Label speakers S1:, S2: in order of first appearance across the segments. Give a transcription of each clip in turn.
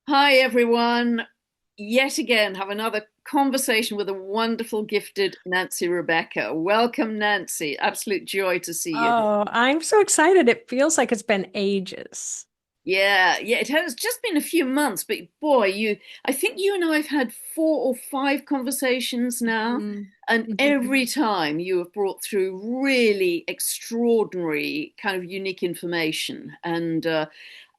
S1: Hi, everyone. Yet again, have another conversation with a wonderful, gifted Nancy Rebecca. Welcome, Nancy. Absolute joy to see you.
S2: Oh, I'm so excited. It feels like it's been ages.
S1: Yeah, it has just been a few months, but boy, I think you and I have had 4 or 5 conversations now,
S2: Mhm.
S1: and
S2: Mhm.
S1: every time you have brought through really extraordinary, kind of unique information.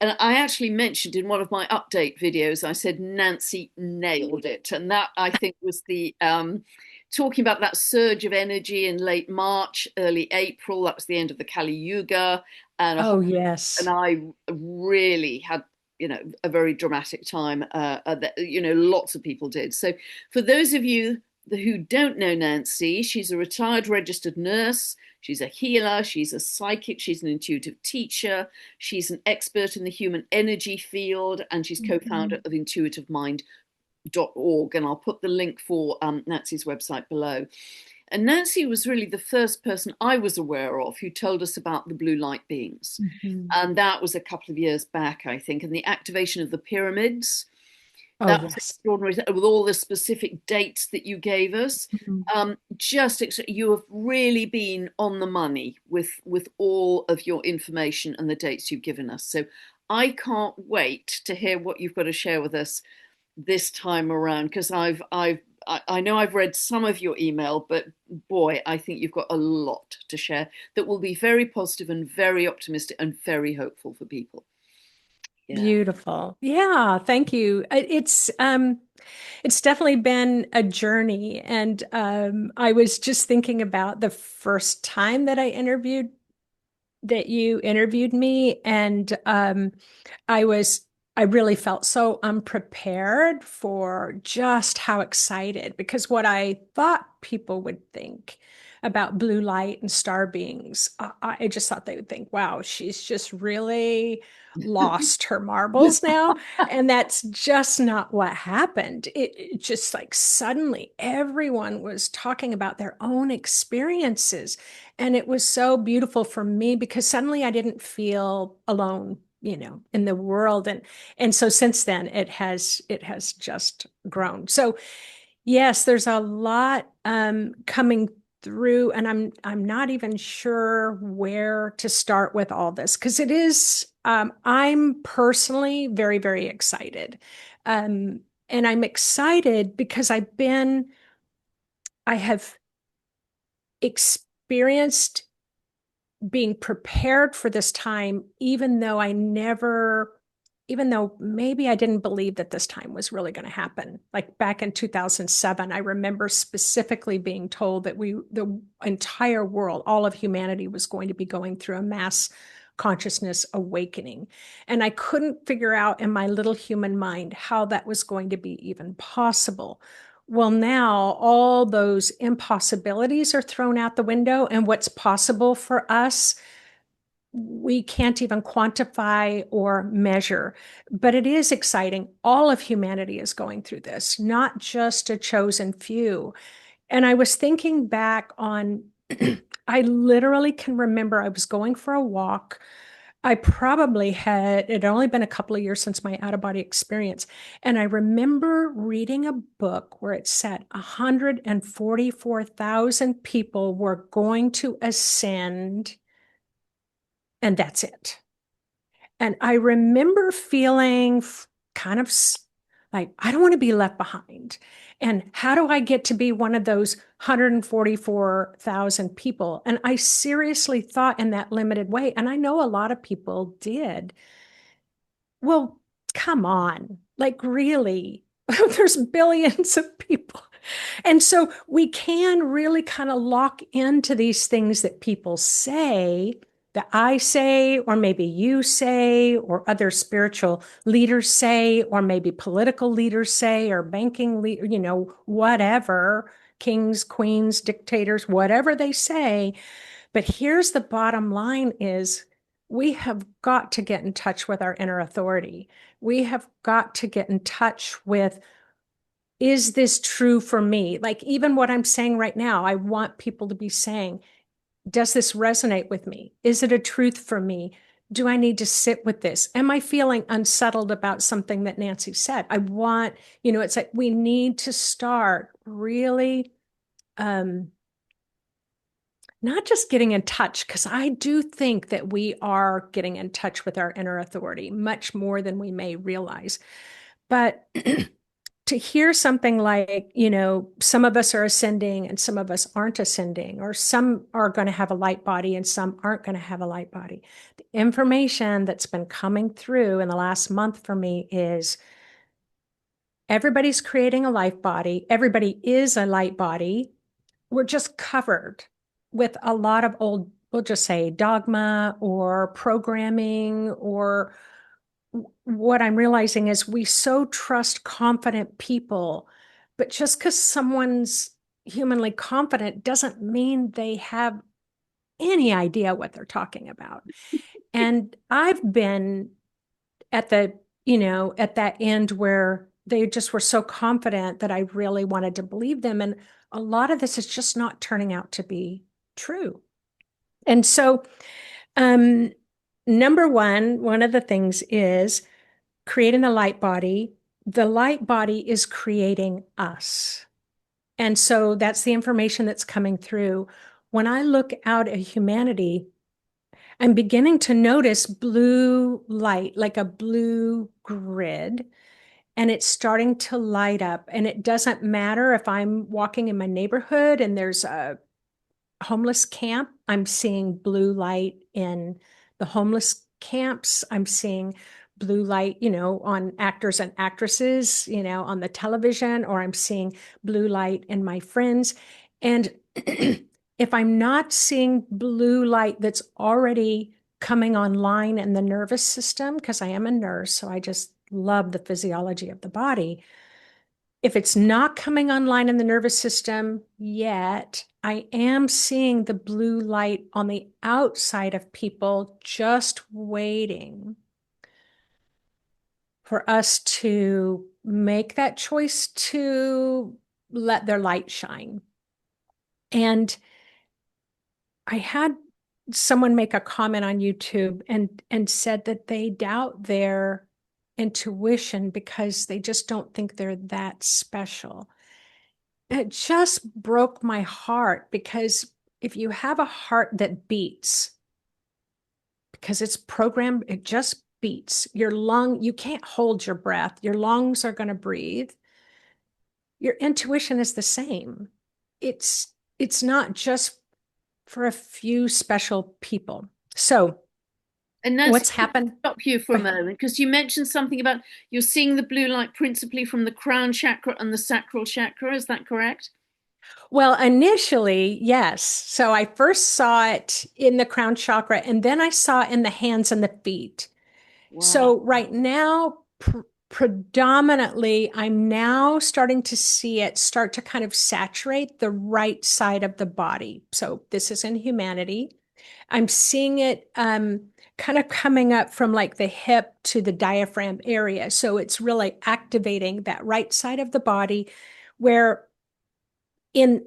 S1: And I actually mentioned in one of my update videos, I said Nancy nailed it, and that I think was the talking about that surge of energy in late March, early April. That was the end of the Kali Yuga, and a
S2: Oh,
S1: whole and
S2: yes.
S1: I really had, a very dramatic time. Lots of people did. So, for those of you who don't know Nancy, she's a retired registered nurse. She's a healer. She's a psychic. She's an intuitive teacher. She's an expert in the human energy field, and she's co-founder
S2: Mhm.
S1: of intuitivemind.org. And I'll put the link for Nancy's website below. And Nancy was really the first person I was aware of who told us about the blue light beings.
S2: Mhm.
S1: And that was a couple of years back, I think. And the activation of the pyramids,
S2: Oh,
S1: that was
S2: yes.
S1: extraordinary with all the specific dates that you gave us.
S2: Mhm.
S1: You have really been on the money with all of your information and the dates you've given us. So I can't wait to hear what you've got to share with us this time around, because I know I've read some of your email, but boy, I think you've got a lot to share that will be very positive and very optimistic and very hopeful for people. Yeah.
S2: Beautiful. Yeah, thank you. It's definitely been a journey. And I was just thinking about the first time that you interviewed me, and I was I really felt so unprepared for just how excited, because what I thought people would think about blue light and star beings, I just thought they would think, wow, she's just really lost her marbles now. And that's just not what happened. It just, like, suddenly everyone was talking about their own experiences. And it was so beautiful for me because suddenly I didn't feel alone, in the world. And so since then it has just grown. So yes, there's a lot coming through, and I'm not even sure where to start with all this, because it is I'm personally very, very excited. And I'm excited because I have experienced being prepared for this time, even though maybe I didn't believe that this time was really going to happen. Like back in 2007, I remember specifically being told that the entire world, all of humanity, was going to be going through a mass consciousness awakening. And I couldn't figure out in my little human mind how that was going to be even possible. Well, now all those impossibilities are thrown out the window, and what's possible for us, we can't even quantify or measure. But it is exciting. All of humanity is going through this, not just a chosen few. And I was thinking back on, I literally can remember I was going for a walk. It had only been a couple of years since my out of body experience. And I remember reading a book where it said 144,000 people were going to ascend, and that's it. And I remember feeling kind of like, I don't want to be left behind. And how do I get to be one of those 144,000 people? And I seriously thought in that limited way. And I know a lot of people did. Well, come on. Like, really? There's billions of people. And so we can really kind of lock into these things that people say, that I say, or maybe you say, or other spiritual leaders say, or maybe political leaders say, or banking, whatever, kings, queens, dictators, whatever they say. But here's the bottom line is, we have got to get in touch with our inner authority. We have got to get in touch with, is this true for me? Like, even what I'm saying right now, I want people to be saying, does this resonate with me? Is it a truth for me? do I need to sit with this? Am I feeling unsettled about something that Nancy said? I want, it's like we need to start really not just getting in touch, because I do think that we are getting in touch with our inner authority much more than we may realize. But to hear something like, some of us are ascending and some of us aren't ascending, or some are going to have a light body and some aren't going to have a light body. The information that's been coming through in the last month for me is everybody's creating a light body. Everybody is a light body. We're just covered with a lot of old, we'll just say dogma or programming, or what I'm realizing is we so trust confident people, but just because someone's humanly confident doesn't mean they have any idea what they're talking about. And I've been at at that end where they just were so confident that I really wanted to believe them. And a lot of this is just not turning out to be true. And so, um, number one of the things is creating the light body. The light body is creating us. And so that's the information that's coming through. When I look out at humanity, I'm beginning to notice blue light, like a blue grid, and it's starting to light up. And it doesn't matter if I'm walking in my neighborhood and there's a homeless camp, I'm seeing blue light in the homeless camps. I'm seeing blue light, on actors and actresses, on the television, or I'm seeing blue light in my friends. And if I'm not seeing blue light that's already coming online in the nervous system, because I am a nurse, so I just love the physiology of the body. If it's not coming online in the nervous system yet, I am seeing the blue light on the outside of people just waiting for us to make that choice to let their light shine. And I had someone make a comment on YouTube and said that they doubt their intuition because they just don't think they're that special. It just broke my heart, because if you have a heart that beats, because it's programmed, it just beats. You can't hold your breath. Your lungs are going to breathe. Your intuition is the same. It's not just for a few special people. So
S1: And Nancy,
S2: what's happened?
S1: stop you for a moment because you mentioned something about you're seeing the blue light principally from the crown chakra and the sacral chakra. Is that correct?
S2: Well, initially, yes. So I first saw it in the crown chakra, and then I saw it in the hands and the feet.
S1: Wow.
S2: So right now, predominantly, I'm now starting to see it start to kind of saturate the right side of the body. So this is in humanity. I'm seeing it kind of coming up from like the hip to the diaphragm area. So it's really activating that right side of the body, where in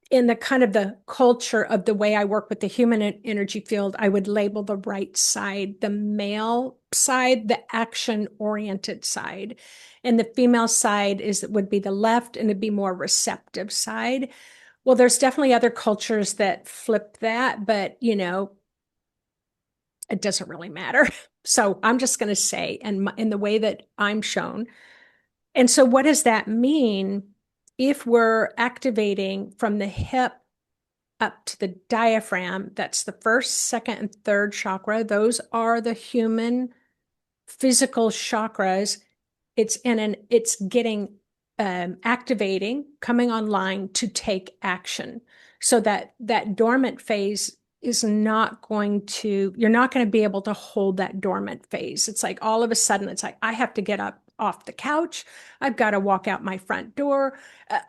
S2: in the kind of the culture of the way I work with the human energy field, I would label the right side, the male side, the action oriented side. And the female side would be the left, and it'd be more receptive side. Well, there's definitely other cultures that flip that, but it doesn't really matter. So I'm just going to say, and in the way that I'm shown. And so what does that mean? If we're activating from the hip up to the diaphragm, that's the first, second, and third chakra. Those are the human physical chakras. It's getting activating, coming online to take action. So that dormant phase is not going to, you're not going to be able to hold that dormant phase. It's like all of a sudden, it's like, I have to get up off the couch. I've got to walk out my front door.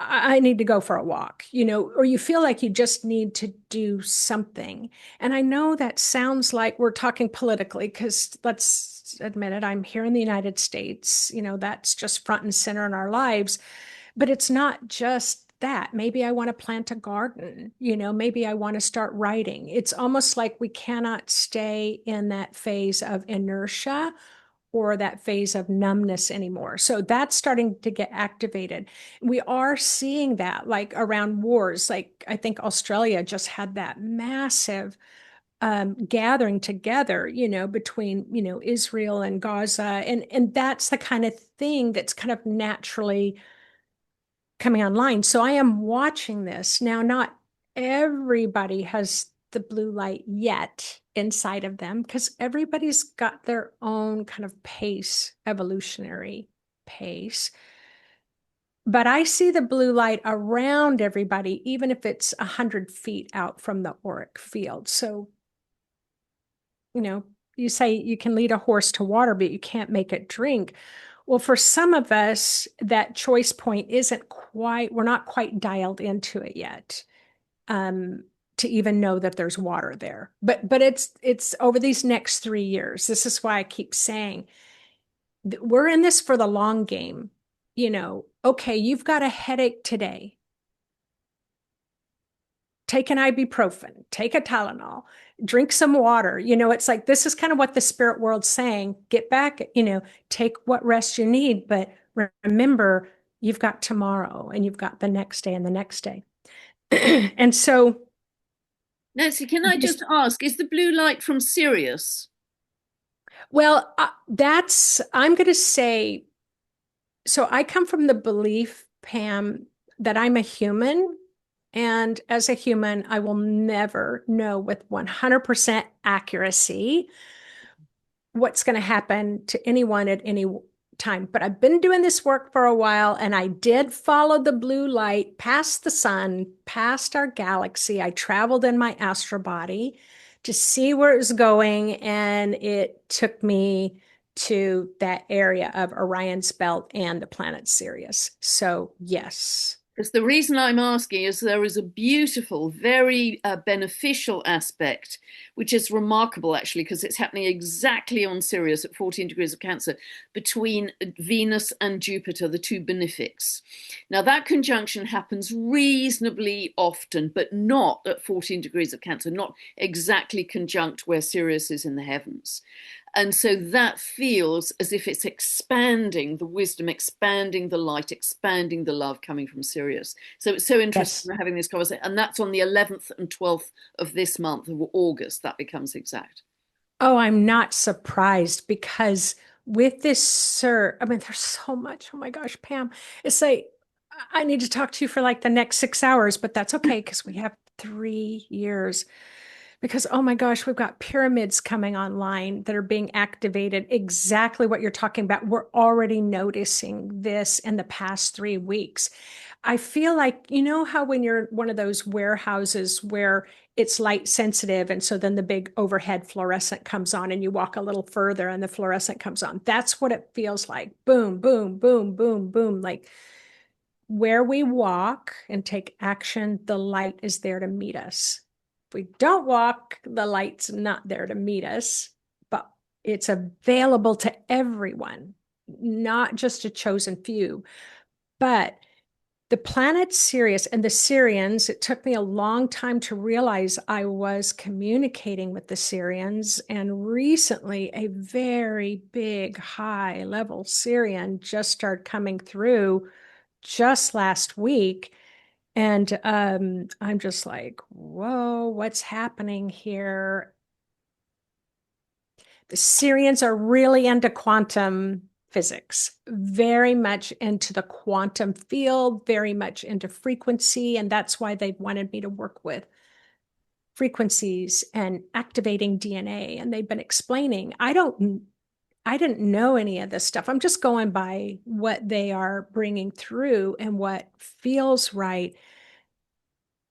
S2: I need to go for a walk, or you feel like you just need to do something. And I know that sounds like we're talking politically, because let's admit it, I'm here in the United States, that's just front and center in our lives. But it's not just that. Maybe I want to plant a garden, maybe I want to start writing. It's almost like we cannot stay in that phase of inertia or that phase of numbness anymore. So that's starting to get activated. We are seeing that like around wars. Like I think Australia just had that massive gathering together, between, Israel and Gaza. And that's the kind of thing that's kind of naturally coming online. So I am watching this. Now, not everybody has the blue light yet inside of them because everybody's got their own kind of pace, evolutionary pace. But I see the blue light around everybody, even if it's 100 feet out from the auric field. So, you say you can lead a horse to water, but you can't make it drink. Well, for some of us, that choice point isn't quite, we're not quite dialed into it yet, to even know that there's water there. But it's over these next 3 years. This is why I keep saying we're in this for the long game. Okay, you've got a headache today. Take an ibuprofen, take a Tylenol, drink some water. It's like this is kind of what the spirit world's saying. Get back, take what rest you need, but remember, you've got tomorrow and you've got the next day and the next day. And so,
S1: Nancy, can I just ask, is the blue light from Sirius?
S2: well, I'm going to say, so I come from the belief, Pam, that I'm a human. And as a human, I will never know with 100% accuracy what's going to happen to anyone at any time. But I've been doing this work for a while, and I did follow the blue light past the sun, past our galaxy. I traveled in my astral body to see where it was going, and it took me to that area of Orion's belt and the planet Sirius. So, yes.
S1: Because the reason I'm asking is there is a beautiful, very beneficial aspect, which is remarkable actually, because it's happening exactly on Sirius at 14 degrees of Cancer, between Venus and Jupiter, the two benefics. Now, that conjunction happens reasonably often, but not at 14 degrees of Cancer, not exactly conjunct where Sirius is in the heavens. And so that feels as if it's expanding the wisdom, expanding the light, expanding the love coming from Sirius. So it's so interesting
S2: Yes.
S1: having this conversation. And that's on the 11th and 12th of this month of August, that becomes exact.
S2: Oh, I'm not surprised because with this, sir, I mean, there's so much. Oh my gosh, Pam. It's like, I need to talk to you for like the next 6 hours, but that's okay because we have 3 years. Because, oh my gosh, we've got pyramids coming online that are being activated. Exactly what you're talking about. We're already noticing this in the past 3 weeks. I feel like, how when you're one of those warehouses where it's light sensitive, and so then the big overhead fluorescent comes on, and you walk a little further and the fluorescent comes on. That's what it feels like. Boom, boom, boom, boom, boom. Like where we walk and take action, the light is there to meet us. If we don't walk, the light's not there to meet us, but it's available to everyone, not just a chosen few. But the planet Sirius and the Sirians, it took me a long time to realize I was communicating with the Sirians. And recently, a very big, high level Sirian just started coming through just last week. And I'm just like, whoa, what's happening here? The Syrians are really into quantum physics, very much into the quantum field, very much into frequency. And that's why they wanted me to work with frequencies and activating DNA. And they've been explaining, I didn't know any of this stuff. I'm just going by what they are bringing through and what feels right.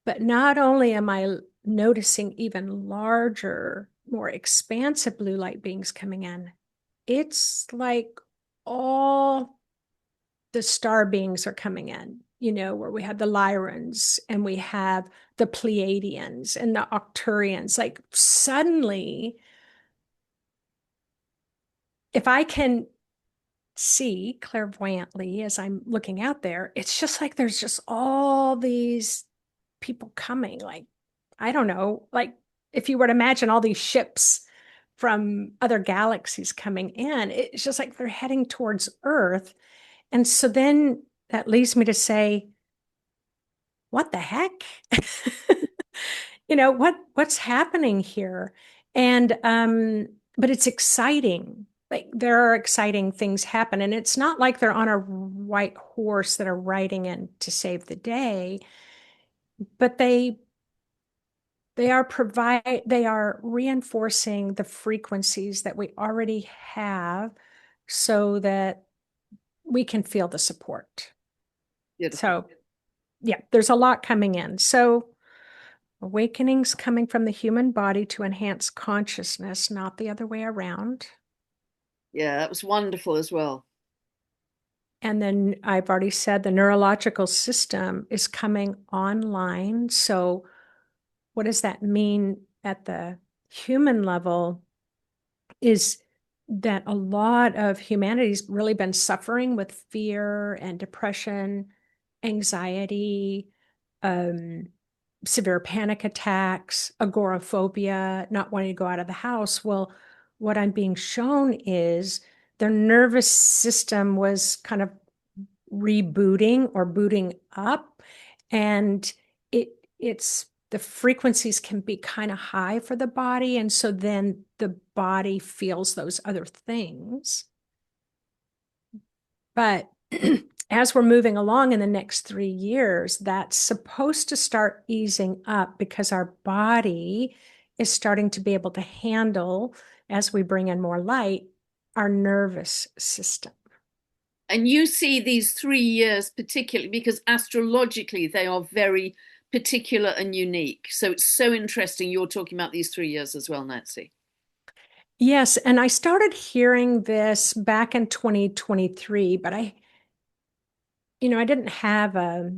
S2: But not only am I noticing even larger, more expansive blue light beings coming in, it's like all the star beings are coming in, where we have the Lyrans and we have the Pleiadians and the Octurians. Like suddenly, if I can see clairvoyantly as I'm looking out there, it's just like there's just all these people coming. Like, I don't know, like if you were to imagine all these ships from other galaxies coming in, it's just like they're heading towards Earth. And so then that leads me to say, what the heck? What's happening here? And but it's exciting. Like there are exciting things happen. And it's not like they're on a white horse that are riding in to save the day, but they are reinforcing the frequencies that we already have so that we can feel the support.
S1: Beautiful.
S2: So yeah, there's a lot coming in. So awakenings coming from the human body to enhance consciousness, not the other way around.
S1: Yeah, that was wonderful as well.
S2: And then I've already said the neurological system is coming online. So, what does that mean at the human level? Is that a lot of humanity's really been suffering with fear and depression, anxiety, um, severe panic attacks, agoraphobia, not wanting to go out of the house. Well, what I'm being shown is their nervous system was kind of rebooting or booting up, and it's the frequencies can be kind of high for the body, and so then the body feels those other things. But as we're moving along in the next 3 years, that's supposed to start easing up because our body is starting to be able to handle, as we bring in more light, our nervous system.
S1: And you see these 3 years particularly because astrologically they are very particular and unique. So it's so interesting you're talking about these 3 years as well, Nancy.
S2: Yes, and I started hearing this back in 2023, but I didn't have a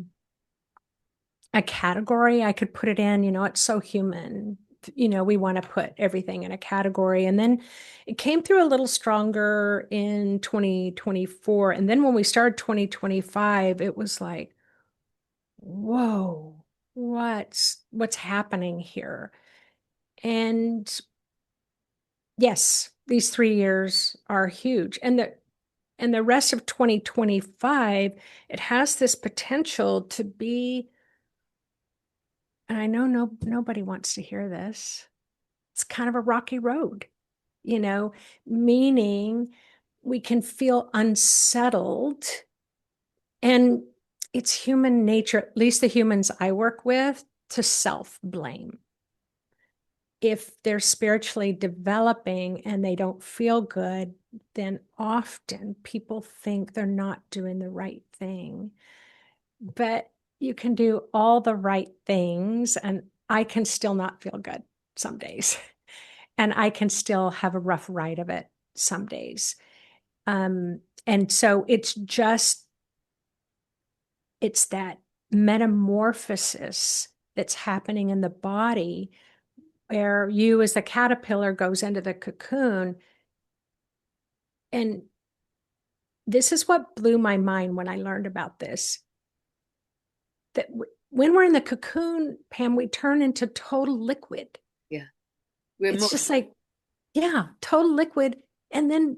S2: category I could put it in. It's so human. We want to put everything in a category. And then it came through a little stronger in 2024. And then when we started 2025, it was like, whoa, what's happening here? And yes, these 3 years are huge. And the rest of 2025, it has this potential to be, and I know nobody wants to hear this. It's kind of a rocky road, you know, meaning we can feel unsettled. And it's human nature, at least the humans I work with, to self-blame. If they're spiritually developing and they don't feel good, then often people think they're not doing the right thing. But you can do all the right things, and I can still not feel good some days. And I can still have a rough ride of it some days. And so it's that metamorphosis that's happening in the body where you as the caterpillar goes into the cocoon. And this is what blew my mind when I learned about this, that when we're in the cocoon, Pam, we turn into total liquid.
S1: Yeah. We're
S2: It's
S1: much.
S2: just like, yeah, total liquid. And then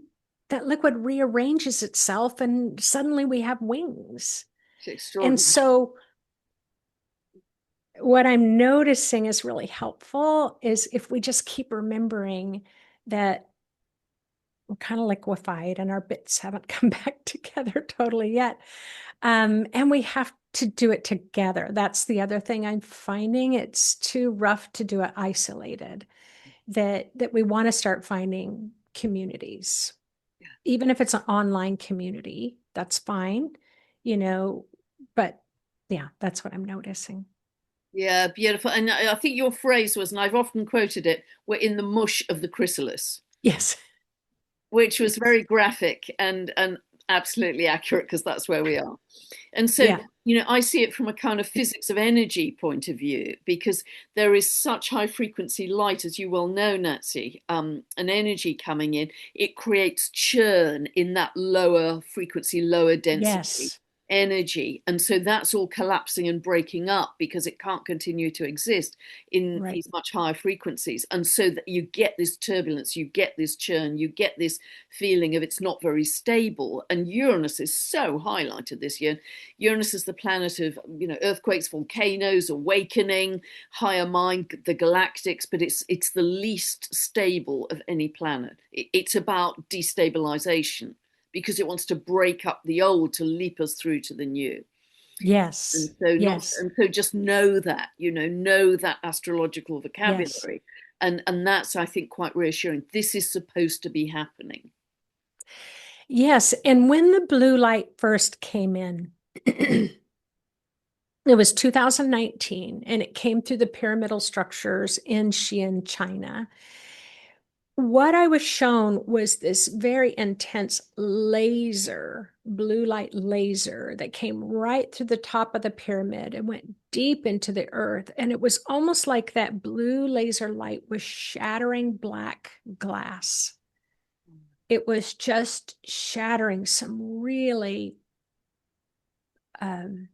S2: that liquid rearranges itself and suddenly we have wings.
S1: It's
S2: And
S1: extraordinary.
S2: so what I'm noticing is really helpful is if we just keep remembering that we're kind of liquefied and our bits haven't come back together totally yet. And we have to do it together. That's the other thing I'm finding. It's too rough to do it isolated. That we want to start finding communities,
S1: Yeah.
S2: even if it's an online community, that's fine, you know, but yeah, that's what I'm noticing.
S1: Yeah, beautiful. And I think your phrase was, and I've often quoted it, we're in the mush of the chrysalis,
S2: Yes.
S1: which was very graphic and absolutely accurate, because that's where we are. And so,
S2: Yeah.
S1: I see it from a kind of physics of energy point of view, because there is such high frequency light, as you well know, Nancy, an energy coming in. It creates churn in that lower frequency, lower density
S2: Yes.
S1: energy. And so that's all collapsing and breaking up because it can't continue to exist in
S2: Right.
S1: these much higher frequencies. And so that you get this turbulence, you get this churn, you get this feeling of it's not very stable. And Uranus is so highlighted this year. Uranus is the planet of, earthquakes, volcanoes, awakening, higher mind, the galactics, but it's the least stable of any planet. It's about destabilization because it wants to break up the old to leap us through to the new. And
S2: Yes.
S1: so not
S2: Yes.
S1: and so just know that, know that astrological
S2: Yes.
S1: vocabulary. And that's, I think, quite reassuring. This is supposed to be happening.
S2: Yes. And when the blue light first came in, it was 2019, and it came through the pyramidal structures in Xi'an, China. What I was shown was this very intense laser, blue light laser that came right through the top of the pyramid and went deep into the earth. And it was almost like that blue laser light was shattering black glass. It was just shattering some really um,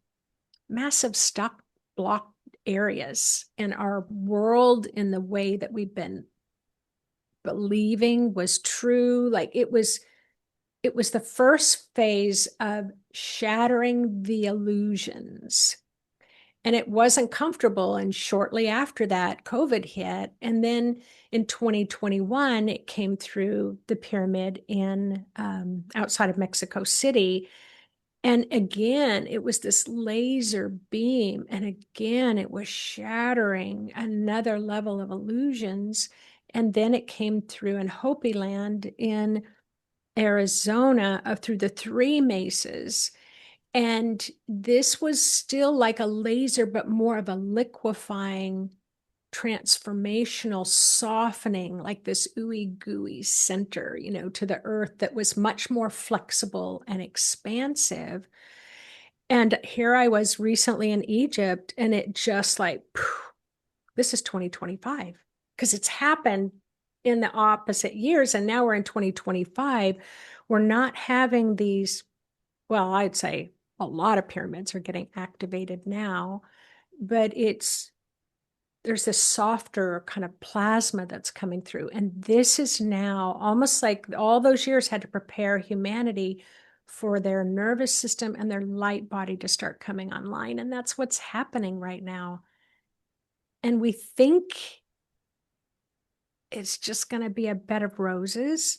S2: massive stock block areas in our world, in the way that we've been believing was true. Like it was the first phase of shattering the illusions. And it wasn't comfortable. And shortly after that, COVID hit. And then in 2021, it came through the pyramid in outside of Mexico City. And again, it was this laser beam. And again, it was shattering another level of illusions. And then it came through in Hopi land in Arizona, through the three mesas. And this was still like a laser, but more of a liquefying, transformational, softening, like this ooey gooey center, to the earth that was much more flexible and expansive. And here I was recently in Egypt, and it just like, this is 2025, because it's happened in the opposite years. And now we're in 2025. We're not having these, well, I'd say a lot of pyramids are getting activated now, but there's this softer kind of plasma that's coming through. And this is now almost like all those years had to prepare humanity for their nervous system and their light body to start coming online. And that's what's happening right now. And we think it's just going to be a bed of roses,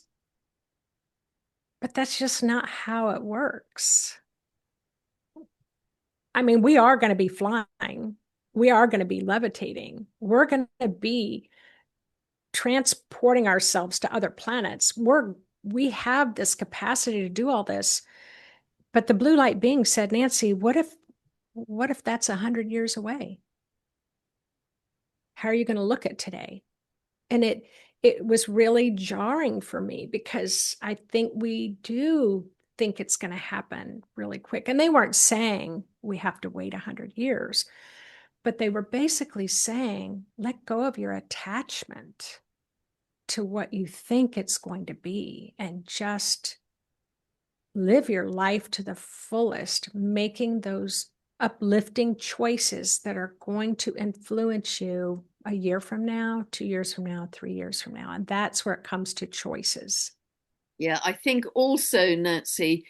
S2: but that's just not how it works. I mean, we are going to be flying. We are going to be levitating. We're going to be transporting ourselves to other planets. We have this capacity to do all this. But the blue light being said, Nancy, what if that's 100 years away? How are you going to look at today? And it was really jarring for me, because I think we do think it's going to happen really quick. And they weren't saying we have to wait 100 years, but they were basically saying, let go of your attachment to what you think it's going to be and just live your life to the fullest, making those uplifting choices that are going to influence you a year from now, 2 years from now, 3 years from now. And that's where it comes to choices.
S1: Yeah, I think also, Nancy,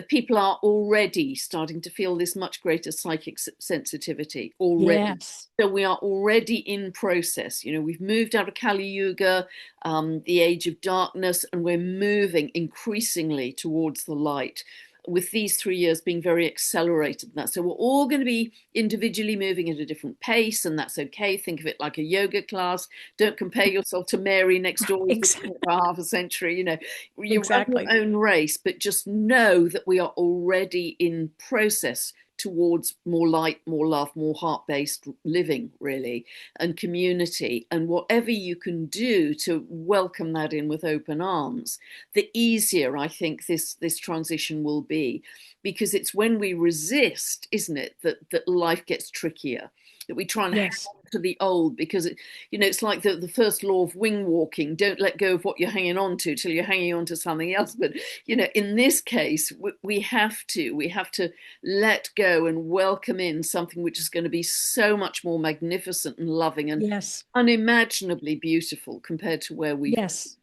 S1: people are already starting to feel this much greater psychic sensitivity already.
S2: Yes.
S1: So we are already in process. We've moved out of Kali Yuga, the age of darkness, and we're moving increasingly towards the light, with these 3 years being very accelerated in that. So we're all going to be individually moving at a different pace, and that's okay. Think of it like a yoga class. Don't compare yourself to Mary next door who's been doing it for half a century. You run your
S2: Exactly.
S1: own race, but just know that we are already in process towards more light, more love, more heart-based living, really, and community. And whatever you can do to welcome that in with open arms, the easier I think this transition will be, because it's when we resist, isn't it, that life gets trickier, that we try and hang
S2: Yes.
S1: on to the old, because it's like the first law of wing walking: don't let go of what you're hanging on to till you're hanging on to something else. But in this case, we have to let go and welcome in something which is going to be so much more magnificent and loving and
S2: Yes.
S1: unimaginably beautiful compared to where we've
S2: Yes.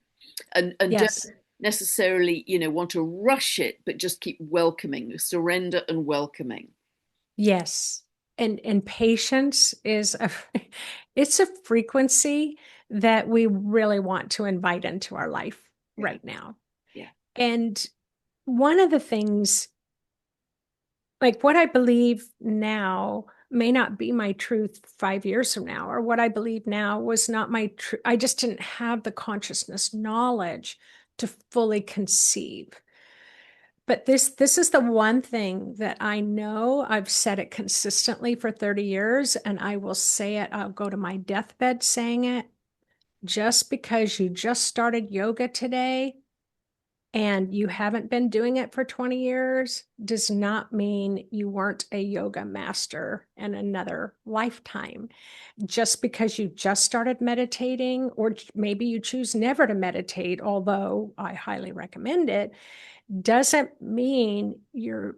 S1: and don't
S2: Yes.
S1: necessarily want to rush it, but just keep welcoming, surrender and welcoming.
S2: Yes. And patience is a it's a frequency that we really want to invite into our life
S1: Yeah,
S2: right now.
S1: yeah,
S2: And one of the things, like what I believe now may not be my truth 5 years from now, or what I believe now was not my truth. I just didn't have the consciousness knowledge to fully conceive. But this is the one thing that I know. I've said it consistently for 30 years, and I will say it. I'll go to my deathbed saying it. Just because you just started yoga today and you haven't been doing it for 20 years does not mean you weren't a yoga master in another lifetime. Just because you just started meditating, or maybe you choose never to meditate, although I highly recommend it, doesn't mean you're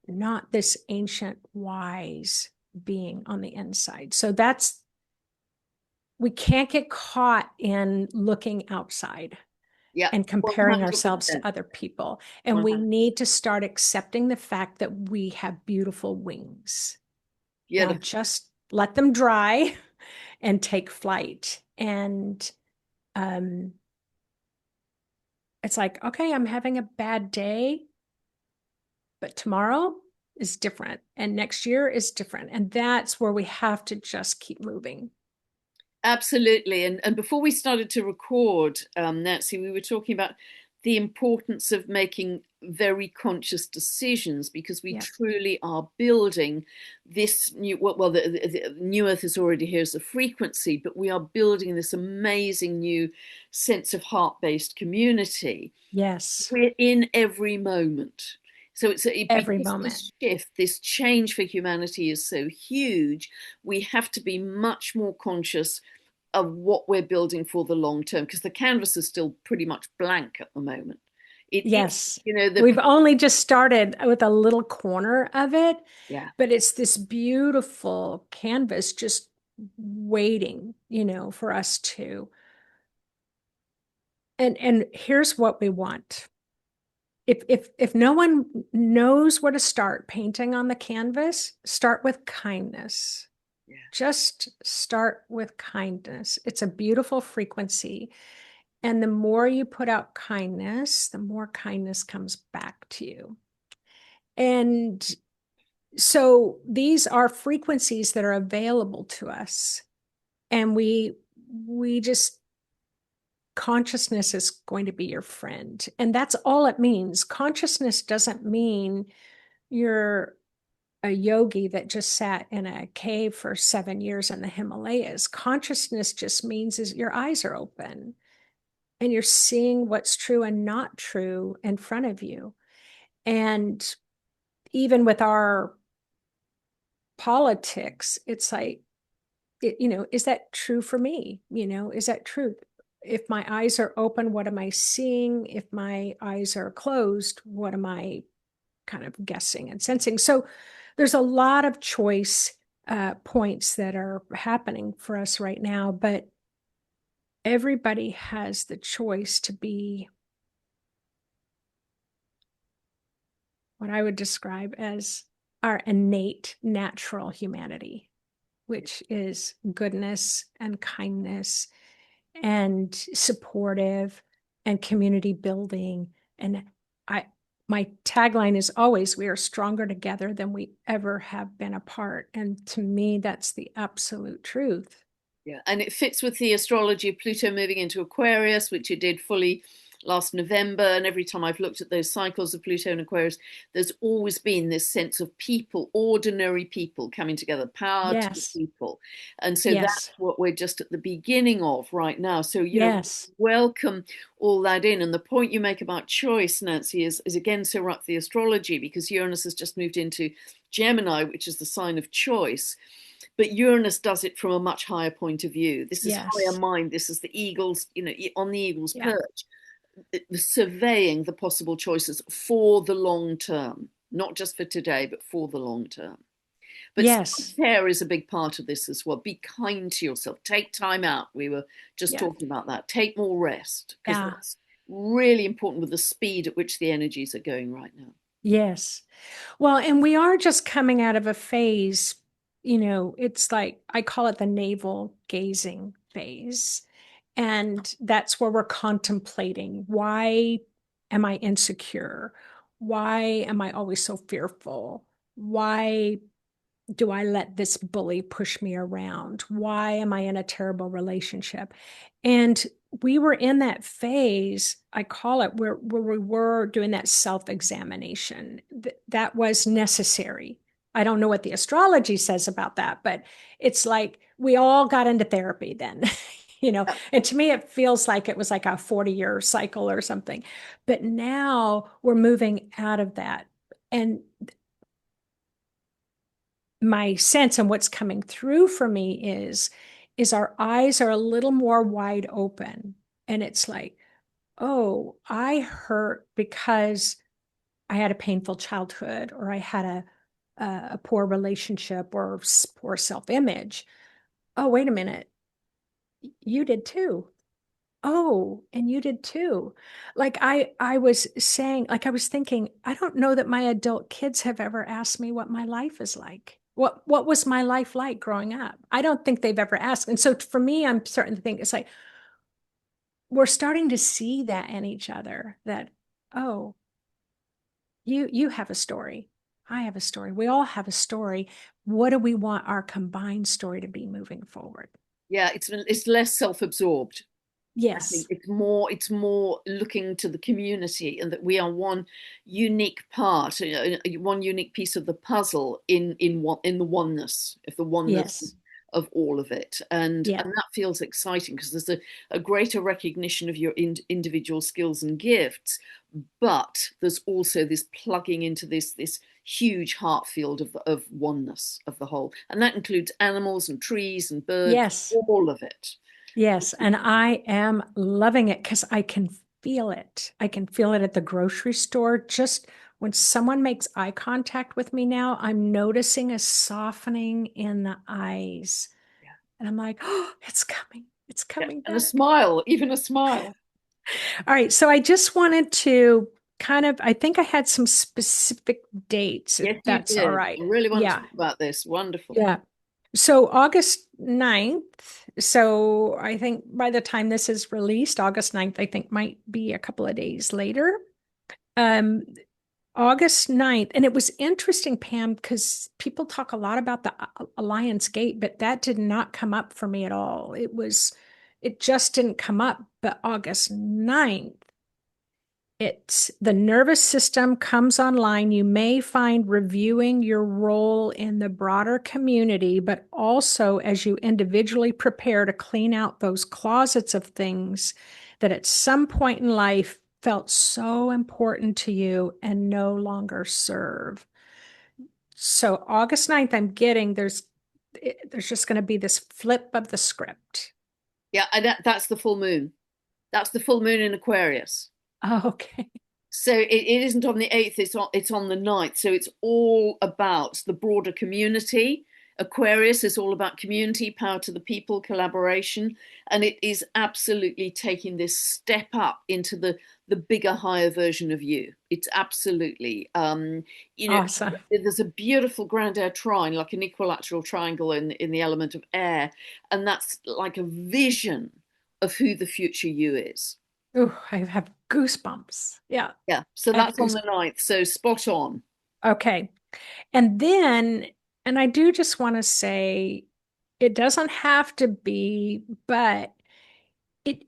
S2: not this ancient wise being on the inside. So we can't get caught in looking outside
S1: yeah.
S2: and comparing ourselves to
S1: 100%.
S2: other people. And we
S1: 100.
S2: need to start accepting the fact that we have beautiful wings.
S1: Yeah,
S2: Now just let them dry and take flight. And um, it's like, okay, I'm having a bad day, but tomorrow is different and next year is different. And that's where we have to just keep moving.
S1: absolutely. And before we started to record, Nancy, we were talking about the importance of making very conscious decisions, because we
S2: Yeah.
S1: truly are building this new, well, the new Earth is already here as a frequency, but we are building this amazing new sense of heart-based community.
S2: Yes.
S1: We're in every moment. So
S2: Every
S1: because
S2: moment.
S1: this shift, this change for humanity is so huge, we have to be much more conscious of what we're building for the long term, because the canvas is still pretty much blank at the moment. It's
S2: Yes.
S1: the
S2: We've only just started with a little corner of it,
S1: yeah,
S2: but it's this beautiful canvas just waiting, for us to. And here's what we want. If no one knows where to start painting on the canvas, start with kindness.
S1: yeah,
S2: Just start with kindness. It's a beautiful frequency. And the more you put out kindness, the more kindness comes back to you. And so these are frequencies that are available to us. And we just consciousness is going to be your friend. And that's all it means. Consciousness doesn't mean you're a yogi that just sat in a cave for 7 years in the Himalayas. Consciousness just means is your eyes are open and you're seeing what's true and not true in front of you. And even with our politics, it's like, is that true for me? Is that true? If my eyes are open, what am I seeing? If my eyes are closed, what am I kind of guessing and sensing? So there's a lot of choice points that are happening for us right now, but everybody has the choice to be what I would describe as our innate natural humanity, which is goodness and kindness and supportive and community building. And I my tagline is always, we are stronger together than we ever have been apart. And to me, that's the absolute truth.
S1: yeah. And it fits with the astrology of Pluto moving into Aquarius, which it did fully last November. And every time I've looked at those cycles of Pluto and Aquarius, there's always been this sense of people, ordinary people coming together, power to the
S2: Yes.
S1: people. And so that's
S2: Yes.
S1: what we're just at the beginning of right now. So,
S2: Yes.
S1: welcome all that in. And the point you make about choice, Nancy, is again so right for the astrology, because Uranus has just moved into Gemini, which is the sign of choice. But Uranus does it from a much higher point of view. This is higher
S2: Yes.
S1: mind. This is the eagles, on the eagle's
S2: Yeah.
S1: perch, surveying the possible choices for the long term, not just for today, but for the long term. But
S2: Yes.
S1: self-care is a big part of this as well. Be kind to yourself. Take time out. We were just
S2: Yeah.
S1: talking about that. Take more rest, because
S2: Yeah.
S1: that's really important with the speed at which the energies are going right now.
S2: Yes. Well, and we are just coming out of a phase, it's like I call it the navel gazing phase. And that's where we're contemplating, why am I insecure? Why am I always so fearful? Why do I let this bully push me around? Why am I in a terrible relationship? And we were in that phase, I call it, where we were doing that self-examination. That was necessary. I don't know what the astrology says about that, but it's like we all got into therapy then. And to me, it feels like it was like a 40-year cycle or something. But now we're moving out of that. And my sense and what's coming through for me is our eyes are a little more wide open, and it's like, oh, I hurt because I had a painful childhood, or I had a poor relationship, or poor self-image. Oh, wait a minute, you did too. Oh, and you did too. Like I was saying, like I was thinking, I don't know that my adult kids have ever asked me what my life is like. What was my life like growing up? I don't think they've ever asked. And so for me, I'm starting to think it's like we're starting to see that in each other, that, oh, you have a story. I have a story. We all have a story. What do we want our combined story to be moving forward?
S1: Yeah, it's less self-absorbed. I think
S2: Yes.
S1: it's more looking to the community, and that we are one unique part, one unique piece of the puzzle in the oneness
S2: Yes.
S1: of all of it, and
S2: Yeah.
S1: that feels exciting, because there's a greater recognition of your individual skills and gifts, but there's also this plugging into this huge heart field of oneness of the whole, and that includes animals and trees and birds,
S2: Yes.
S1: all of it.
S2: Yes, and I am loving it because I can feel it. I can feel it at the grocery store. Just when someone makes eye contact with me now, I'm noticing a softening in the eyes. And I'm like, oh, it's coming. It's
S1: Yeah,
S2: coming
S1: and a
S2: back.
S1: smile, even a smile.
S2: All right, so I just wanted to I think I had some specific dates, if
S1: Yes, you
S2: that's all
S1: did.
S2: right.
S1: I really want to
S2: Yeah,
S1: talk about this. Wonderful.
S2: yeah. So August 9th, so I think by the time this is released, August 9th, I think might be a couple of days later. Um, August 9th, and it was interesting, Pam, because people talk a lot about the Alliance Gate, but that did not come up for me at all. It just didn't come up. But August 9th, it's the nervous system comes online. You may find reviewing your role in the broader community, but also as you individually prepare to clean out those closets of things that at some point in life felt so important to you and no longer serve. So August 9th, I'm getting there's just going to be this flip of the script.
S1: Yeah, that's the full moon. That's the full moon in Aquarius.
S2: Oh, okay.
S1: So it isn't on the 8th, it's on the 9th. So it's all about the broader community. Aquarius is all about community, power to the people, collaboration, and it is absolutely taking this step up into the bigger, higher version of you. It's absolutely,
S2: Awesome.
S1: there's a beautiful grand air trine, like an equilateral triangle in the element of air, and that's like a vision of who the future you is.
S2: Ooh, I have goosebumps. Yeah,
S1: Yeah, so
S2: I have
S1: that's on the
S2: goosebumps.
S1: 9th. So spot on.
S2: Okay. And then, and I do just want to say it doesn't have to be, but it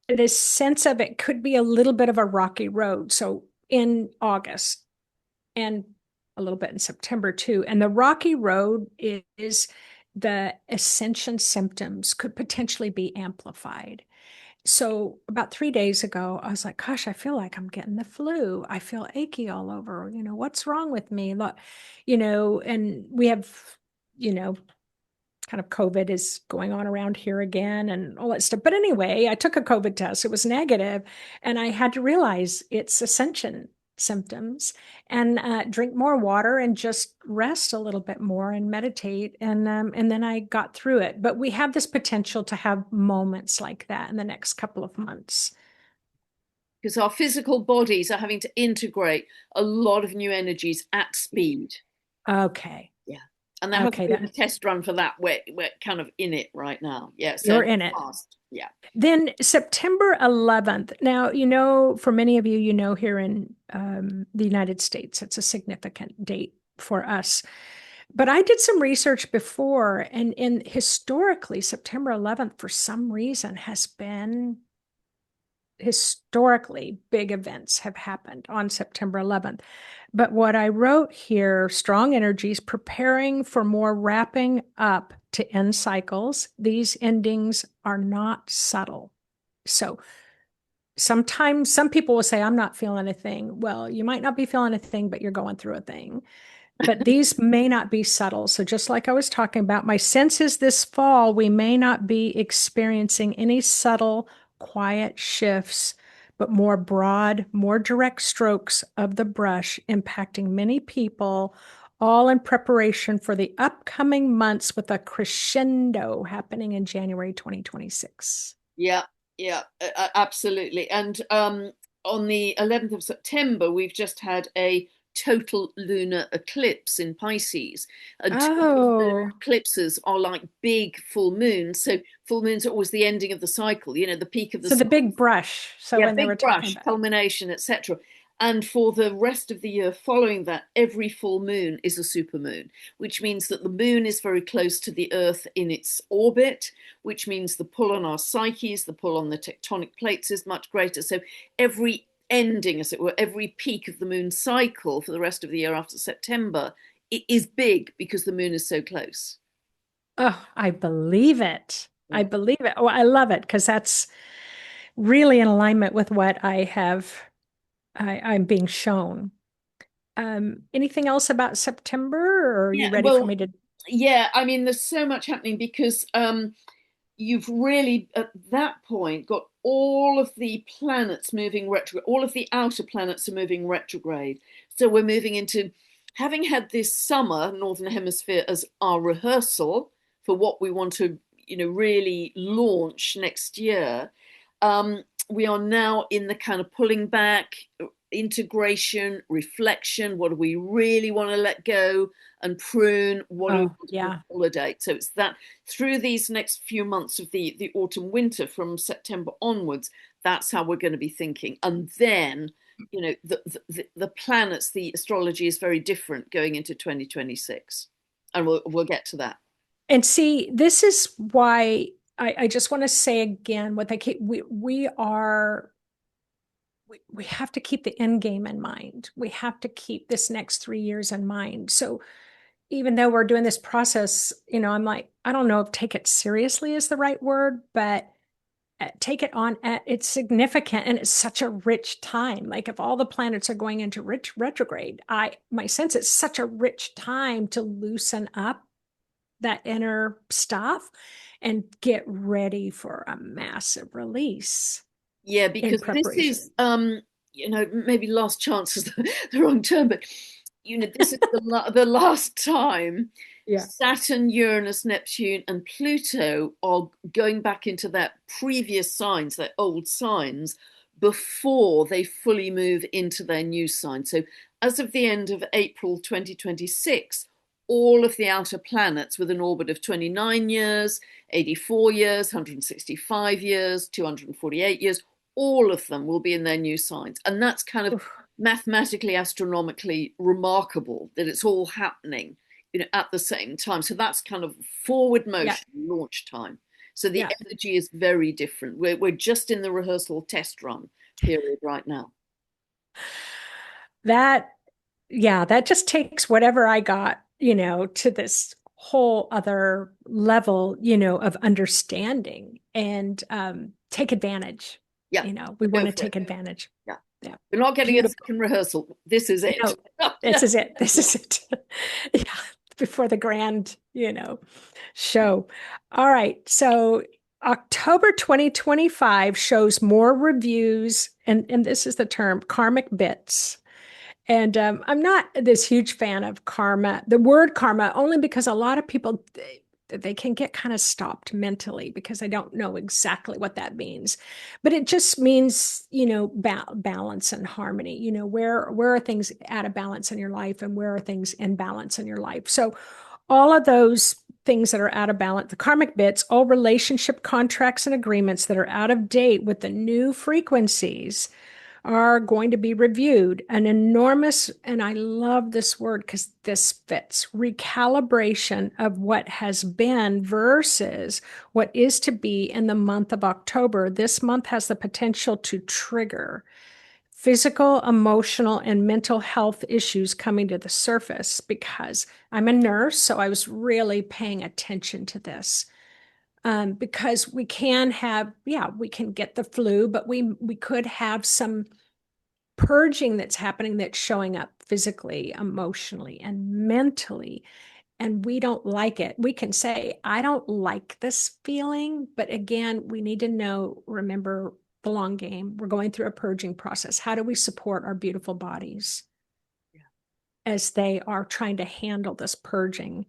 S2: the sense of it could be a little bit of a rocky road. So in August and a little bit in September too. And the rocky road is the ascension symptoms could potentially be amplified. So about 3 days ago, I was like, gosh, I feel like I'm getting the flu. I feel achy all over. What's wrong with me? Look, and we have, you know, kind of COVID is going on around here again and all that stuff. But anyway, I took a COVID test. It was negative, and I had to realize it's ascension symptoms and drink more water and just rest a little bit more and meditate. And then I got through it. But we have this potential to have moments like that in the next couple of months.
S1: Because our physical bodies are having to integrate a lot of new energies at speed.
S2: Okay.
S1: Yeah. And there hasn't
S2: Okay.
S1: been a test run for that. We're kind of in it right now. Yeah.
S2: You're
S1: So
S2: in it.
S1: fast. Yeah.
S2: Then September 11th. Now, for many of you, here in the United States, it's a significant date for us. But I did some research before, and historically, September 11th, for some reason, has been historically big events have happened on September 11th. But what I wrote here, strong energies preparing for more wrapping up to end cycles. These endings are not subtle. So sometimes some people will say, I'm not feeling a thing. Well, you might not be feeling a thing, but you're going through a thing. But these may not be subtle. So just like I was talking about, my sense is this fall, we may not be experiencing any subtle, quiet shifts, but more broad, more direct strokes of the brush impacting many people, all in preparation for the upcoming months with a crescendo happening in January 2026.
S1: Yeah. Yeah. Absolutely. And on the 11th of September, we've just had a total lunar eclipse in Pisces. And total lunar
S2: Oh,
S1: eclipses are like big full moons. So full moons are always the ending of the cycle, the peak of the
S2: so the
S1: cycle.
S2: big brush. So
S1: Yeah,
S2: when they were
S1: big
S2: talking
S1: brush,
S2: about,
S1: culmination, etc. And for the rest of the year following that, every full moon is a supermoon, which means that the moon is very close to the Earth in its orbit, which means the pull on our psyches, the pull on the tectonic plates is much greater. So every ending, as it were, every peak of the moon cycle for the rest of the year after September, it is big because the moon is so close.
S2: oh, I believe it. I
S1: Yeah.
S2: believe it. Oh, I love it because that's really in alignment with what I'm being shown. Anything else about September, or are you
S1: Yeah,
S2: ready for
S1: well,
S2: me to?
S1: yeah, I mean, there's so much happening because you've really, at that point, got all of the planets moving retrograde, all of the outer planets are moving retrograde. So we're moving into having had this summer, Northern Hemisphere, as our rehearsal for what we want to, really launch next year. We are now in the kind of pulling back, integration, reflection. What do we really want to let go and prune? What do we
S2: Oh,
S1: want to
S2: yeah.
S1: consolidate? So it's that through these next few months of the autumn winter from September onwards, that's how we're going to be thinking. And then, the planets, the astrology is very different going into 2026. And we'll get to that.
S2: And see, this is why I just want to say again what they keep we have to keep the end game in mind. We have to keep this next 3 years in mind. So even though we're doing this process, I'm like, I don't know if take it seriously is the right word, but take it on. It's significant and it's such a rich time. Like if all the planets are going into rich retrograde, my sense it's such a rich time to loosen up that inner stuff and get ready for a massive release
S1: Yeah,
S2: in
S1: because this
S2: preparation.
S1: is maybe last chance is the wrong term, but this is the last time
S2: Yeah.
S1: Saturn, Uranus, Neptune, and Pluto are going back into their previous signs, their old signs, before they fully move into their new sign. So as of the end of April 2026, all of the outer planets with an orbit of 29 years, 84 years, 165 years, 248 years, all of them will be in their new signs. And that's kind of
S2: Oof.
S1: mathematically, astronomically remarkable that it's all happening, at the same time. So that's kind of forward
S2: Yeah.
S1: motion, launch time. So the
S2: Yeah.
S1: energy is very different. We're just in the rehearsal test run period right now.
S2: That, yeah, that just takes whatever I got, to this whole other level, of understanding and take advantage.
S1: Yeah,
S2: We want
S1: go
S2: to
S1: for it.
S2: take advantage.
S1: Yeah.
S2: Yeah.
S1: We're not getting a
S2: Beautiful.
S1: second rehearsal. This is it.
S2: No, this is it. This is it. Yeah. Before the grand, show. All right. So October 2025 shows more reviews, and this is the term karmic bits. And I'm not this huge fan of karma, the word karma, only because a lot of people they can get kind of stopped mentally because they don't know exactly what that means. But it just means, balance and harmony. Where are things out of balance in your life and where are things in balance in your life? So all of those things that are out of balance, the karmic bits, all relationship contracts and agreements that are out of date with the new frequencies are going to be reviewed. An enormous, and I love this word because this fits, recalibration of what has been versus what is to be in the month of October. This month has the potential to trigger physical, emotional, and mental health issues coming to the surface because I'm a nurse, so I was really paying attention to this. Because we can have, yeah, we can get the flu, but we could have some purging that's happening that's showing up physically, emotionally, and mentally. And we don't like it. We can say, I don't like this feeling. But again, we need to know, remember the long game. We're going through a purging process. How do we support our beautiful bodies as they are trying to handle this purging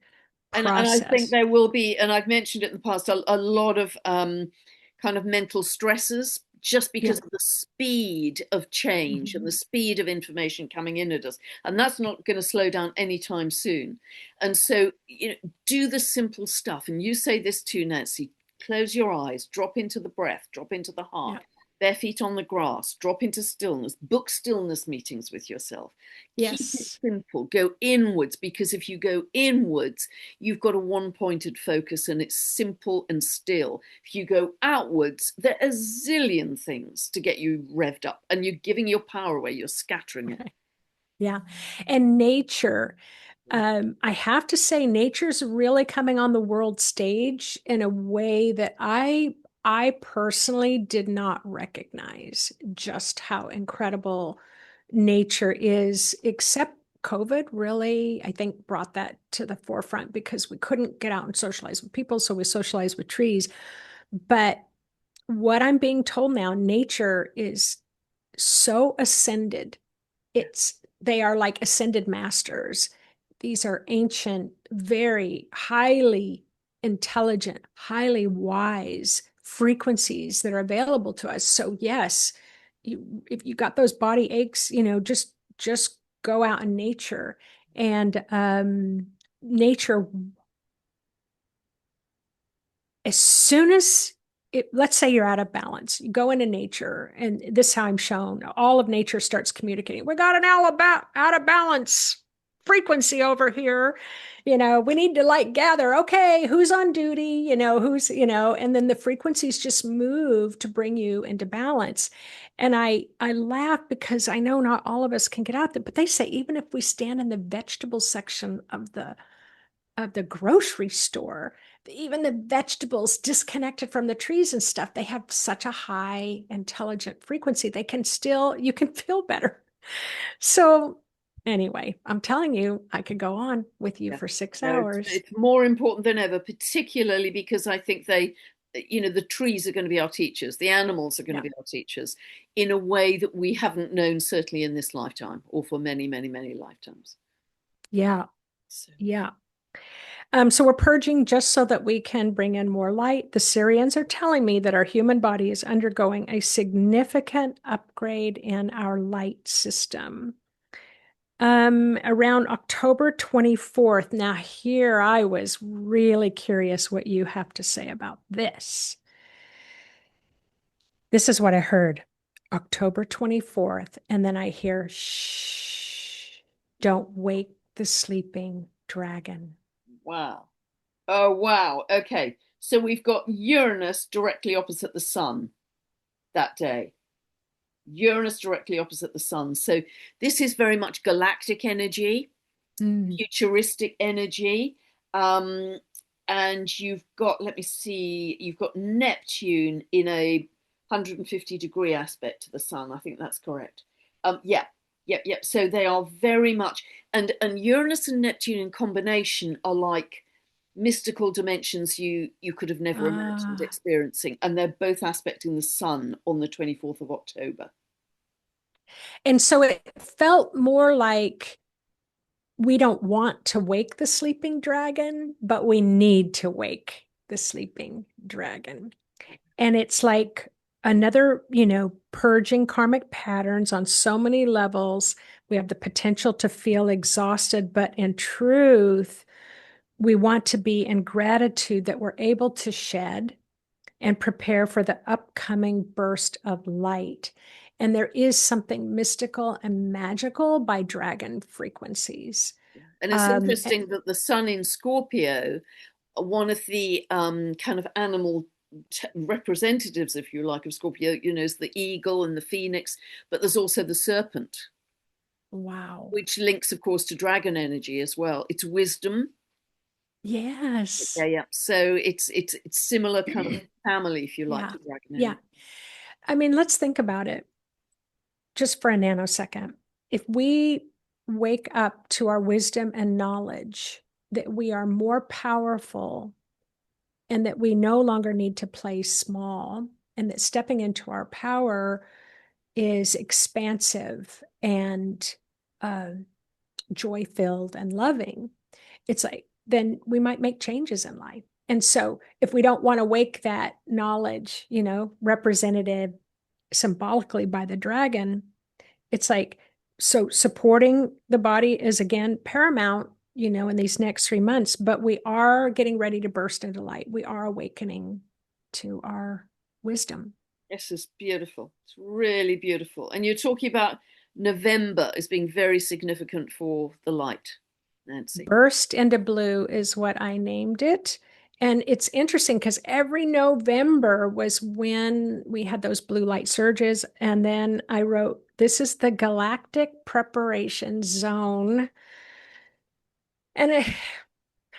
S1: And I think
S2: process?
S1: there will be, and I've mentioned it in the past, a lot of kind of mental stresses just
S2: Yeah.
S1: because of the speed of change and the
S2: Mhm.
S1: speed of information coming in at us. And that's not going to slow down anytime soon. And so, do the simple stuff. And you say this too, Nancy, close your eyes, drop into the breath, drop into the
S2: Yeah.
S1: heart, bare feet on the grass, drop into stillness, book stillness meetings with yourself. Keep it
S2: Yes.
S1: simple, go inwards, because if you go inwards, you've got a one-pointed focus and it's simple and still. If you go outwards, there are a zillion things to get you revved up and you're giving your power away, you're scattering it.
S2: Right. Yeah. And nature, I have to say, nature's really coming on the world stage in a way that I personally did not recognize just how incredible nature is, except COVID really, I think, brought that to the forefront because we couldn't get out and socialize with people, so we socialized with trees. But what I'm being told now, nature is so ascended. They are like ascended masters. These are ancient, very highly intelligent, highly wise frequencies that are available to us. So yes, if you got those body aches, just go out in nature. And nature, as soon as let's say you're out of balance, you go into nature, and this is how I'm shown. All of nature starts communicating. We got an out of balance frequency over here. We need to like gather. Okay, who's on duty? And then the frequencies just move to bring you into balance. And I laugh because I know not all of us can get out there, but they say even if we stand in the vegetable section of the grocery store, even the vegetables disconnected from the trees and stuff, they have such a high intelligent frequency. You can feel better. So anyway, I'm telling you, I could go on with you
S1: Yeah.
S2: for six
S1: No,
S2: hours.
S1: it's more important than ever, particularly because I think the trees are going to be our teachers, the animals are going to
S2: Yeah.
S1: be our teachers in a way that we haven't known, certainly in this lifetime or for many, many, many lifetimes.
S2: Yeah.
S1: So,
S2: Yeah. So we're purging just so that we can bring in more light. The Syrians are telling me that our human body is undergoing a significant upgrade in our light system. Around October 24th. Now, here I was really curious what you have to say about this. This is what I heard. October 24th. And then I hear, shh, don't wake the sleeping dragon.
S1: wow. Oh, wow. Okay. So we've got Uranus directly opposite the sun that day. Uranus directly opposite the sun. So this is very much galactic energy,
S2: Mm.
S1: futuristic energy. Um, and you've got, let me see, you've got Neptune in a 150-degree aspect to the sun. I think that's correct. Yeah, yeah. So they are very much, and Uranus and Neptune in combination are like mystical dimensions you could have never imagined
S2: Ah.
S1: experiencing, and they're both aspecting the sun on the 24th of October.
S2: And so it felt more like we don't want to wake the sleeping dragon, but we need to wake the sleeping dragon. And it's like another, purging karmic patterns on so many levels. We have the potential to feel exhausted, but in truth, we want to be in gratitude that we're able to shed and prepare for the upcoming burst of light. And there is something mystical and magical by dragon frequencies.
S1: And it's
S2: Um,
S1: interesting that the sun in Scorpio, one of the kind of animal representatives, if you like, of Scorpio, is the eagle and the phoenix, but there's also the serpent,
S2: wow.
S1: which links, of course, to dragon energy as well. It's wisdom. Yeah,
S2: Yes.
S1: yeah. So it's similar kind of family, if you like,
S2: Yeah.
S1: to dragon
S2: Yeah.
S1: energy.
S2: I mean, let's think about it just for a nanosecond. If we wake up to our wisdom and knowledge that we are more powerful and that we no longer need to play small, and that stepping into our power is expansive and uh, joy filled and loving, it's like, then we might make changes in life. And so, if we don't want to wake that knowledge, represented symbolically by the dragon, it's like, so supporting the body is again paramount, in these next 3 months, but we are getting ready to burst into light. We are awakening to our wisdom.
S1: Yes, it's beautiful. It's really beautiful. And you're talking about November as being very significant for the light, Nancy.
S2: Burst into blue is what I named it. And it's interesting because every November was when we had those blue light surges. And then I wrote, this is the galactic preparation zone. And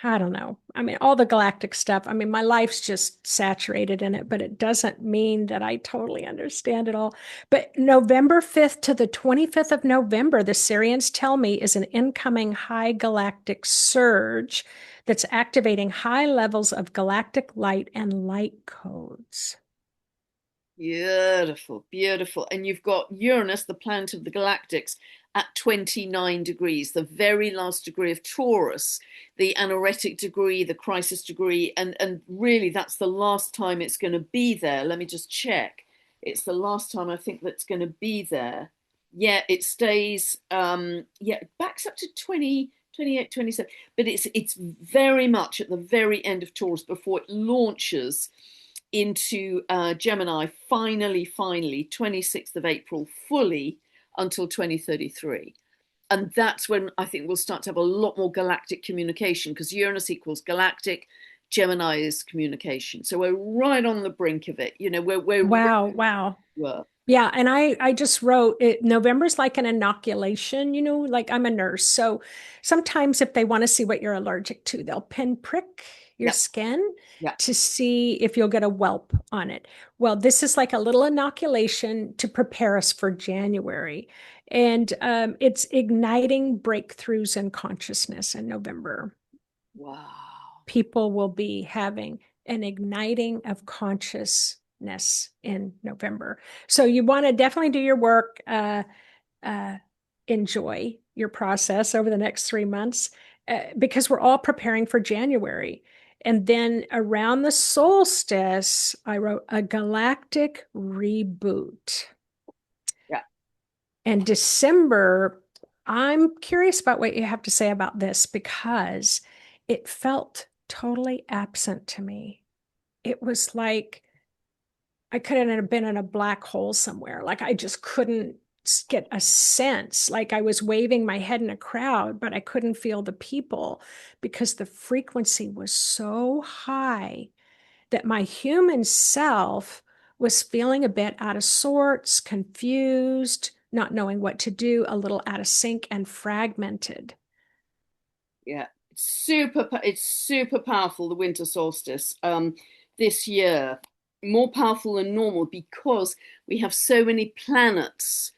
S2: I don't know. I mean, all the galactic stuff. I mean, my life's just saturated in it, but it doesn't mean that I totally understand it all. But November 5th to the 25th of November, the Sirians tell me, is an incoming high galactic surge that's activating high levels of galactic light and light codes.
S1: Beautiful, beautiful. And you've got Uranus, the planet of the galactics, at 29 degrees, the very last degree of Taurus, the anoretic degree, the crisis degree. And really, that's the last time it's going to be there. Let me just check. It's the last time I think that's going to be there. Yeah, it stays, yeah, it backs up to 20, 28, 27. But it's very much at the very end of Taurus before it launches into Gemini, finally, 26th of April, fully until 2033. And that's when I think we'll start to have a lot more galactic communication, because Uranus equals galactic, Gemini is communication. So we're right on the brink of it. We're
S2: Wow,
S1: right
S2: wow.
S1: where
S2: Yeah, and I just wrote it. November's like an inoculation, like I'm a nurse. So sometimes if they want to see what you're allergic to, they'll pinprick your
S1: yeah,
S2: skin
S1: yeah.
S2: to see if you'll get a whelp on it. Well, this is like a little inoculation to prepare us for January. And it's igniting breakthroughs in consciousness in November.
S1: Wow.
S2: People will be having an igniting of consciousness in November. So you want to definitely do your work, uh, enjoy your process over the next 3 months, because we're all preparing for January. And then around the solstice, I wrote a galactic reboot.
S1: Yeah.
S2: And December, I'm curious about what you have to say about this because it felt totally absent to me. It was like I couldn't have been in a black hole somewhere. Like I just couldn't get a sense. Like I was waving my head in a crowd, but I couldn't feel the people because the frequency was so high. that my human self was feeling a bit out of sorts, confused, not knowing what to do, a little out of sync and fragmented.
S1: Yeah, it's super powerful, the winter solstice this year, more powerful than normal because we have so many planets.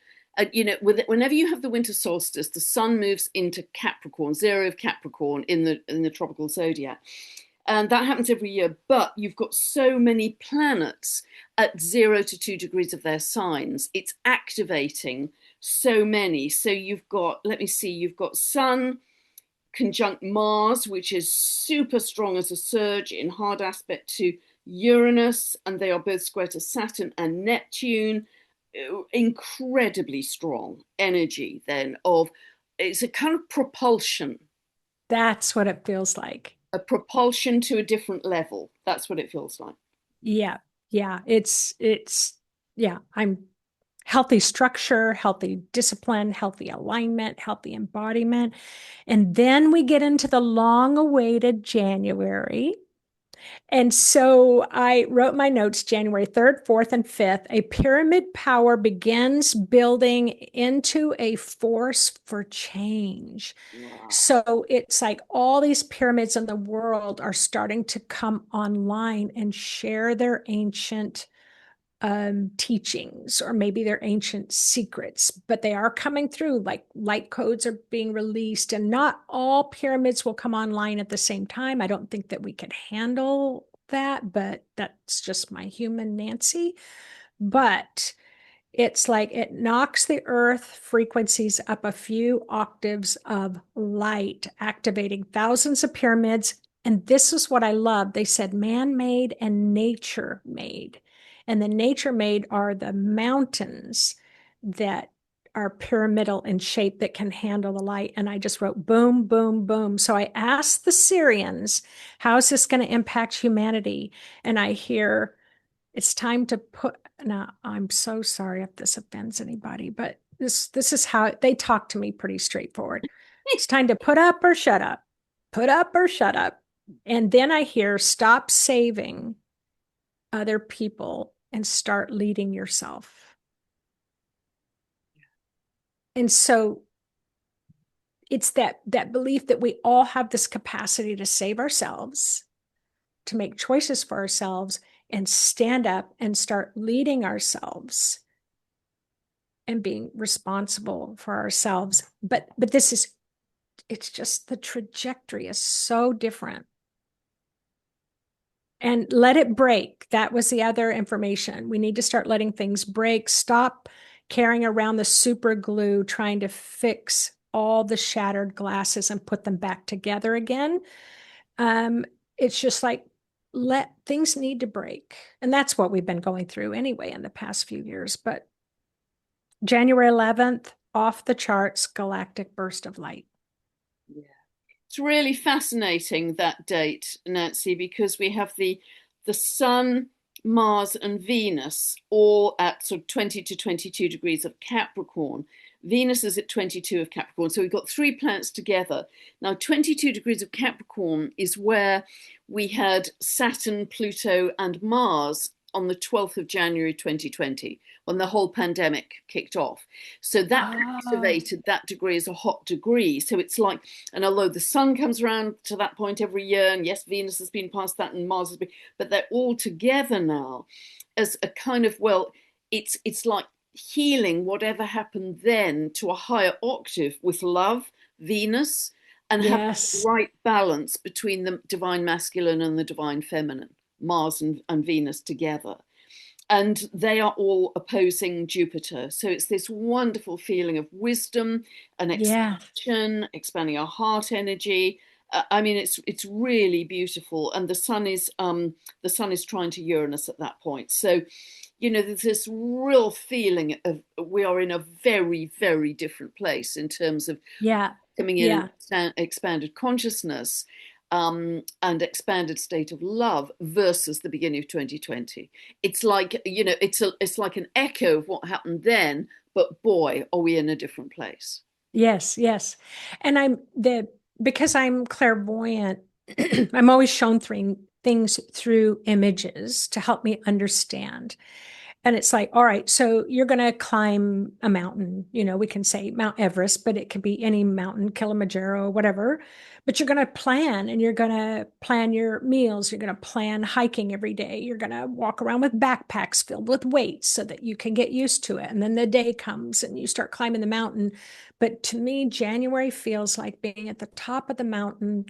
S1: Whenever you have the winter solstice, the sun moves into Capricorn, zero of Capricorn in the tropical zodiac. And that happens every year, but you've got so many planets at 0 to 2 degrees of their signs. It's activating so many. So you've got, let me see, you've got Sun conjunct Mars, which is super strong as a surge in hard aspect to Uranus, and they are both square to Saturn and Neptune. Incredibly strong energy, then, of it's a kind of propulsion,
S2: That's what it feels like.
S1: a propulsion to a different level. That's what it feels like.
S2: Yeah. Yeah. Yeah, I'm healthy structure, healthy discipline, healthy alignment, healthy embodiment. And then we get into the long awaited January. And so I wrote my notes January 3rd, 4th, and 5th. A pyramid power begins building into a force for change.
S1: Wow.
S2: So it's like all these pyramids in the world are starting to come online and share their ancient teachings or maybe their ancient secrets, but they are coming through. Like light codes are being released, and not all pyramids will come online at the same time. I don't think that we could handle that, but that's just my human Nancy. But it's like it knocks the earth frequencies up a few octaves of light, activating thousands of pyramids. And this is what I love. They said man made and nature made. And the nature made are the mountains that are pyramidal in shape that can handle the light. And I just wrote boom, boom, boom. So I asked the Syrians, how is this going to impact humanity? And I hear, it's time to put, now I'm so sorry if this offends anybody, but this is how they talk to me pretty straightforward. It's time to put up or shut up. Put up or shut up. And then I hear stop saving other people and start leading yourself. And so it's that belief that we all have this capacity to save ourselves, to make choices for ourselves, and stand up and start leading ourselves and being responsible for ourselves. But this is, it's just the trajectory is so different. And let it break. That was the other information. We need to start letting things break. Stop carrying around the super glue, trying to fix all the shattered glasses and put them back together again. It's just like, let things need to break. And that's what we've been going through anyway in the past few years. But January 11th, off the charts, galactic burst of light.
S1: Yeah. It's really fascinating, that date, Nancy, because we have the Sun, Mars, and Venus all at sort of 20 to 22 degrees of Capricorn. Venus is at 22 of Capricorn. So we've got three planets together. Now, 22 degrees of Capricorn is where we had Saturn, Pluto, and Mars on the 12th of January 2020, when the whole pandemic kicked off. So that
S2: Oh,
S1: activated that degree as a hot degree. So it's like, and although the sun comes around to that point every year, and yes, Venus has been past that and Mars has been, but they're all together now as a kind of, well, it's like healing whatever happened then to a higher octave with love, Venus, and having the
S2: yes.
S1: right balance between the divine masculine and the divine feminine. Mars and Venus together. And they are all opposing Jupiter. So it's this wonderful feeling of wisdom and
S2: Yeah.
S1: expansion, expanding our heart energy. I mean, it's really beautiful. And the sun is trying to Uranus at that point. So, there's this real feeling of we are in a very, very different place in terms of
S2: Yeah.
S1: coming in
S2: Yeah.
S1: an expanded consciousness and expanded state of love versus the beginning of 2020. It's like, it's like an echo of what happened then, but boy, are we in a different place.
S2: Yes. Yes. And because I'm clairvoyant, I'm always shown things through images to help me understand. And it's like, all right, so you're going to climb a mountain. We can say Mount Everest, but it could be any mountain, Kilimanjaro, whatever. But you're going to plan, and you're going to plan your meals. You're going to plan hiking every day. You're going to walk around with backpacks filled with weights so that you can get used to it. And then the day comes and you start climbing the mountain. But to me, January feels like being at the top of the mountain,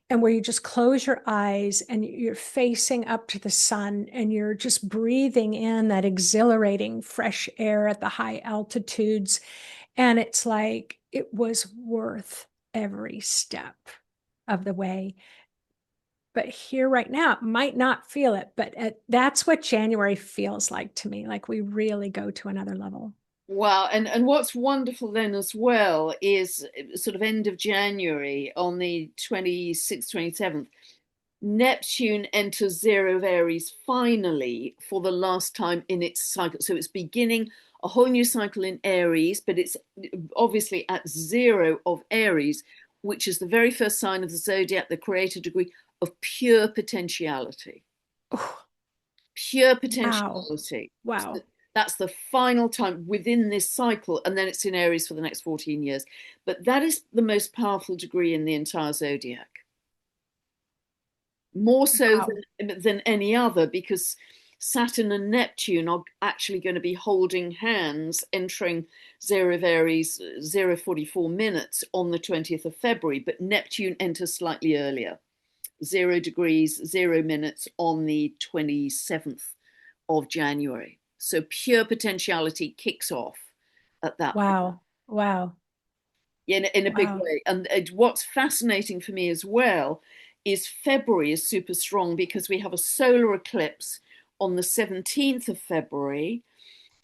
S2: and where you just close your eyes and you're facing up to the sun and you're just breathing in that exhilarating fresh air at the high altitudes. And it's like it was worth every step of the way. But here right now, might not feel it, but that's what January feels like to me. Like we really go to another level.
S1: Wow. And what's wonderful then as well is sort of end of January on the 26th, 27th, Neptune enters zero of Aries finally for the last time in its cycle. So it's beginning a whole new cycle in Aries, but it's obviously at zero of Aries, which is the very first sign of the zodiac, the creator degree of pure potentiality.
S2: Oh,
S1: Pure
S2: wow.
S1: potentiality. So
S2: Wow.
S1: that's the final time within this cycle, and then it's in Aries for the next 14 years. But that is the most powerful degree in the entire zodiac, more so
S2: Wow.
S1: than any other, because Saturn and Neptune are actually going to be holding hands, entering zero of Aries, 0:44 minutes on the 20th of February, but Neptune enters slightly earlier, 0 degrees, 0 minutes on the 27th of January. So pure potentiality kicks off at that point
S2: Wow. Wow.
S1: in a big
S2: Wow.
S1: way. And what's fascinating for me as well is February is super strong because we have a solar eclipse on the 17th of February,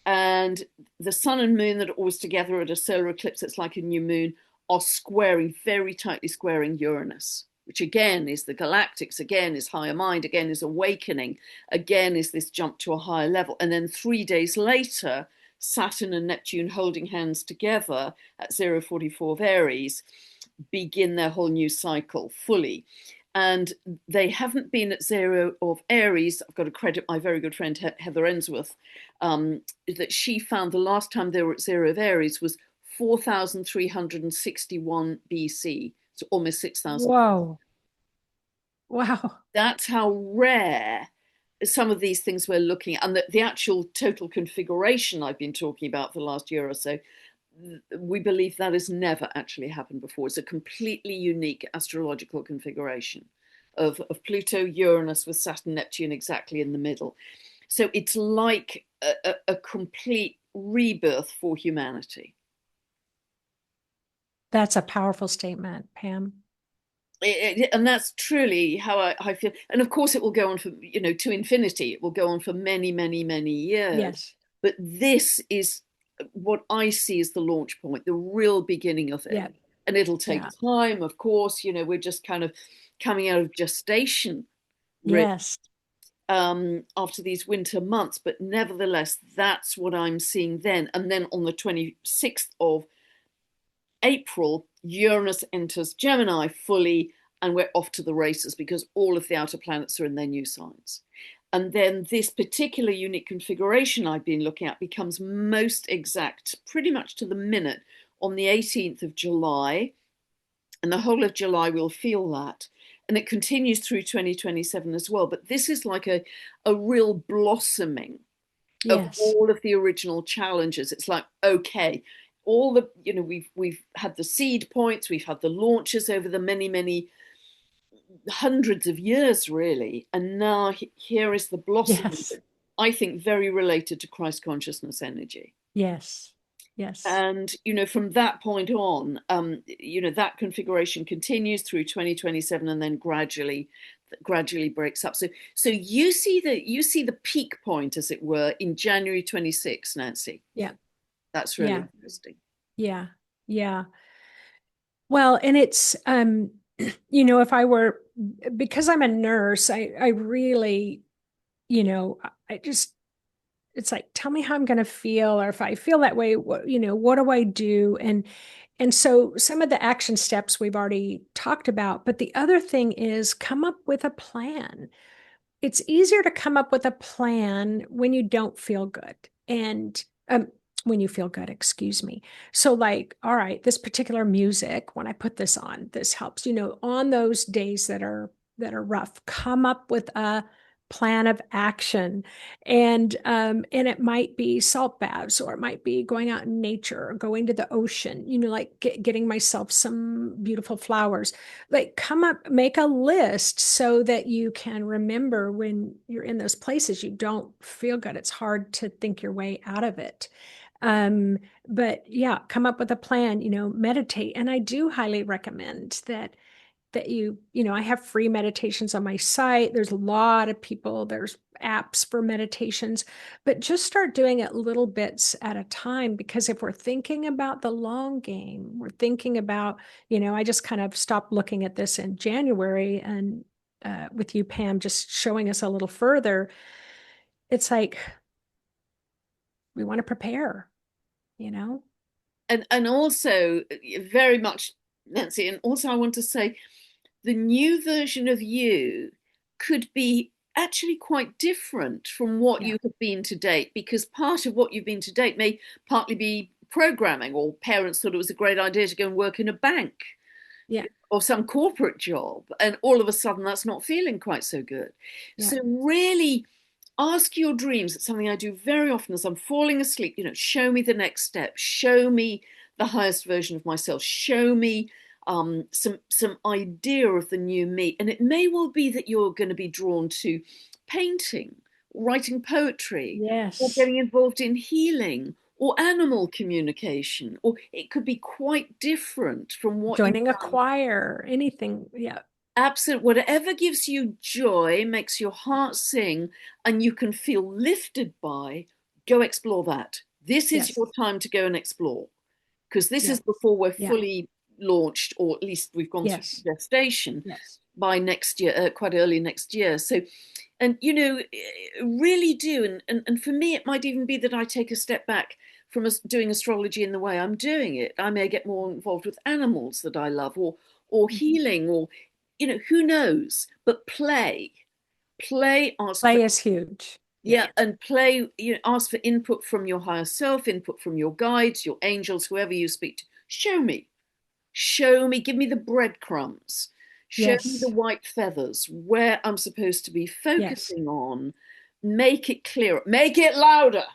S1: and the sun and moon that are always together at a solar eclipse, it's like a new moon, are squaring, very tightly squaring Uranus, which again is the galactics, again is higher mind, again is awakening, again is this jump to a higher level. And then 3 days later, Saturn and Neptune holding hands together at 0:44 of Aries begin their whole new cycle fully. And they haven't been at zero of Aries. I've got to credit my very good friend Heather Ensworth, that she found the last time they were at zero of Aries was 4,361 BC, so almost 6,000.
S2: Whoa. Wow.
S1: That's how rare some of these things we're looking at, and the actual total configuration I've been talking about for the last year or so, we believe that has never actually happened before. It's a completely unique astrological configuration of Pluto, Uranus with Saturn, Neptune exactly in the middle. So it's like a complete rebirth for humanity.
S2: That's a powerful statement, Pam.
S1: And that's truly how I feel. And of course, it will go on for, to infinity. It will go on for many, many, many years.
S2: Yes.
S1: But this is what I see as the launch point, the real beginning of it.
S2: Yeah.
S1: And it'll take
S2: Yeah.
S1: time, of course. We're just kind of coming out of gestation, really,
S2: Yes.
S1: after these winter months. But nevertheless, that's what I'm seeing then. And then on the 26th of April, Uranus enters Gemini fully, and we're off to the races because all of the outer planets are in their new signs. And then this particular unique configuration I've been looking at becomes most exact, pretty much to the minute, on the 18th of July. And the whole of July will feel that. And it continues through 2027 as well. But this is like a real blossoming of
S2: Yes.
S1: all of the original challenges. It's like, okay, all the, we've had the seed points, we've had the launches over the many, many hundreds of years, really. And now here is the blossoming,
S2: Yes.
S1: I think very related to Christ consciousness energy.
S2: Yes. Yes.
S1: And, from that point on, that configuration continues through 2027 and then gradually breaks up. So you see the peak point, as it were, in January 26, Nancy.
S2: Yeah.
S1: That's really
S2: Yeah.
S1: interesting.
S2: Yeah. Yeah. Well, and it's if I were, because I'm a nurse, I really, I just, it's like, tell me how I'm going to feel, or if I feel that way, what do I do? And And so some of the action steps we've already talked about, but the other thing is come up with a plan. It's easier to come up with a plan when you don't feel good. And when you feel good, excuse me. So, like, all right, this particular music, when I put this on, this helps, on those days that are rough, come up with a plan of action. And it might be salt baths, or it might be going out in nature, or going to the ocean, like getting myself some beautiful flowers. Like, come up, make a list so that you can remember when you're in those places you don't feel good. It's hard to think your way out of it. But yeah, come up with a plan, meditate. And I do highly recommend that I have free meditations on my site. There's a lot of people, there's apps for meditations, but just start doing it little bits at a time. Because if we're thinking about the long game, we're thinking about, I just kind of stopped looking at this in January, and with you, Pam, just showing us a little further, it's like we want to prepare, you know?
S1: And also very much, Nancy, and also I want to say the new version of you could be actually quite different from what
S2: Yeah.
S1: you have been to date, because part of what you've been to date may partly be programming, or parents thought it was a great idea to go and work in a bank
S2: Yeah.
S1: or some corporate job, and all of a sudden that's not feeling quite so good.
S2: Yeah.
S1: So really ask your dreams. It's something I do very often as I'm falling asleep. Show me the next step, show me the highest version of myself, show me some idea of the new me. And it may well be that you're going to be drawn to painting, writing poetry, or
S2: Yes.
S1: getting involved in healing, or animal communication, or it could be quite different from what you've
S2: Joining a
S1: done.
S2: choir, anything. Yeah.
S1: Absolutely, whatever gives you joy, makes your heart sing, and you can feel lifted by, go explore that. This is
S2: Yes.
S1: your time to go and explore, because this is
S2: Yeah.
S1: before we're
S2: Yeah.
S1: fully launched, or at least we've gone through
S2: Yes.
S1: gestation
S2: Yes.
S1: by next year, quite early next year. So, and really do. And for me, it might even be that I take a step back from doing astrology in the way I'm doing it. I may get more involved with animals that I love, or
S2: Mhm.
S1: healing, or who knows? But play, ask for,
S2: Play is huge. Yeah.
S1: yeah, and play. Ask for input from your higher self, input from your guides, your angels, whoever you speak to. Show me, give me the breadcrumbs, show me the
S2: Yes.
S1: white feathers, where I'm supposed to be
S2: Yes.
S1: focusing on. Make it clearer, make it louder,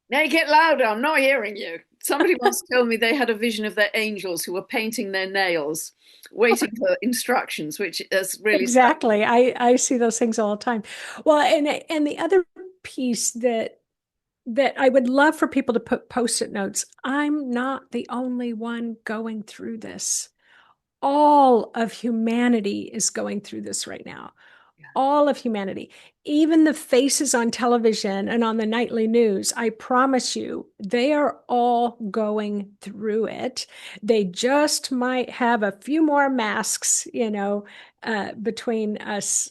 S1: make it louder. I'm not hearing you. Somebody once told me they had a vision of their angels who were painting their nails, waiting for instructions, which has really stuck.
S2: Exactly. I see those things all the time. Well, and the other piece that I would love for people to put post-it notes. I'm not the only one going through this. All of humanity is going through this right now. All of humanity, even the faces on television and on the nightly news, I promise you, they are all going through it. They just might have a few more masks, between us,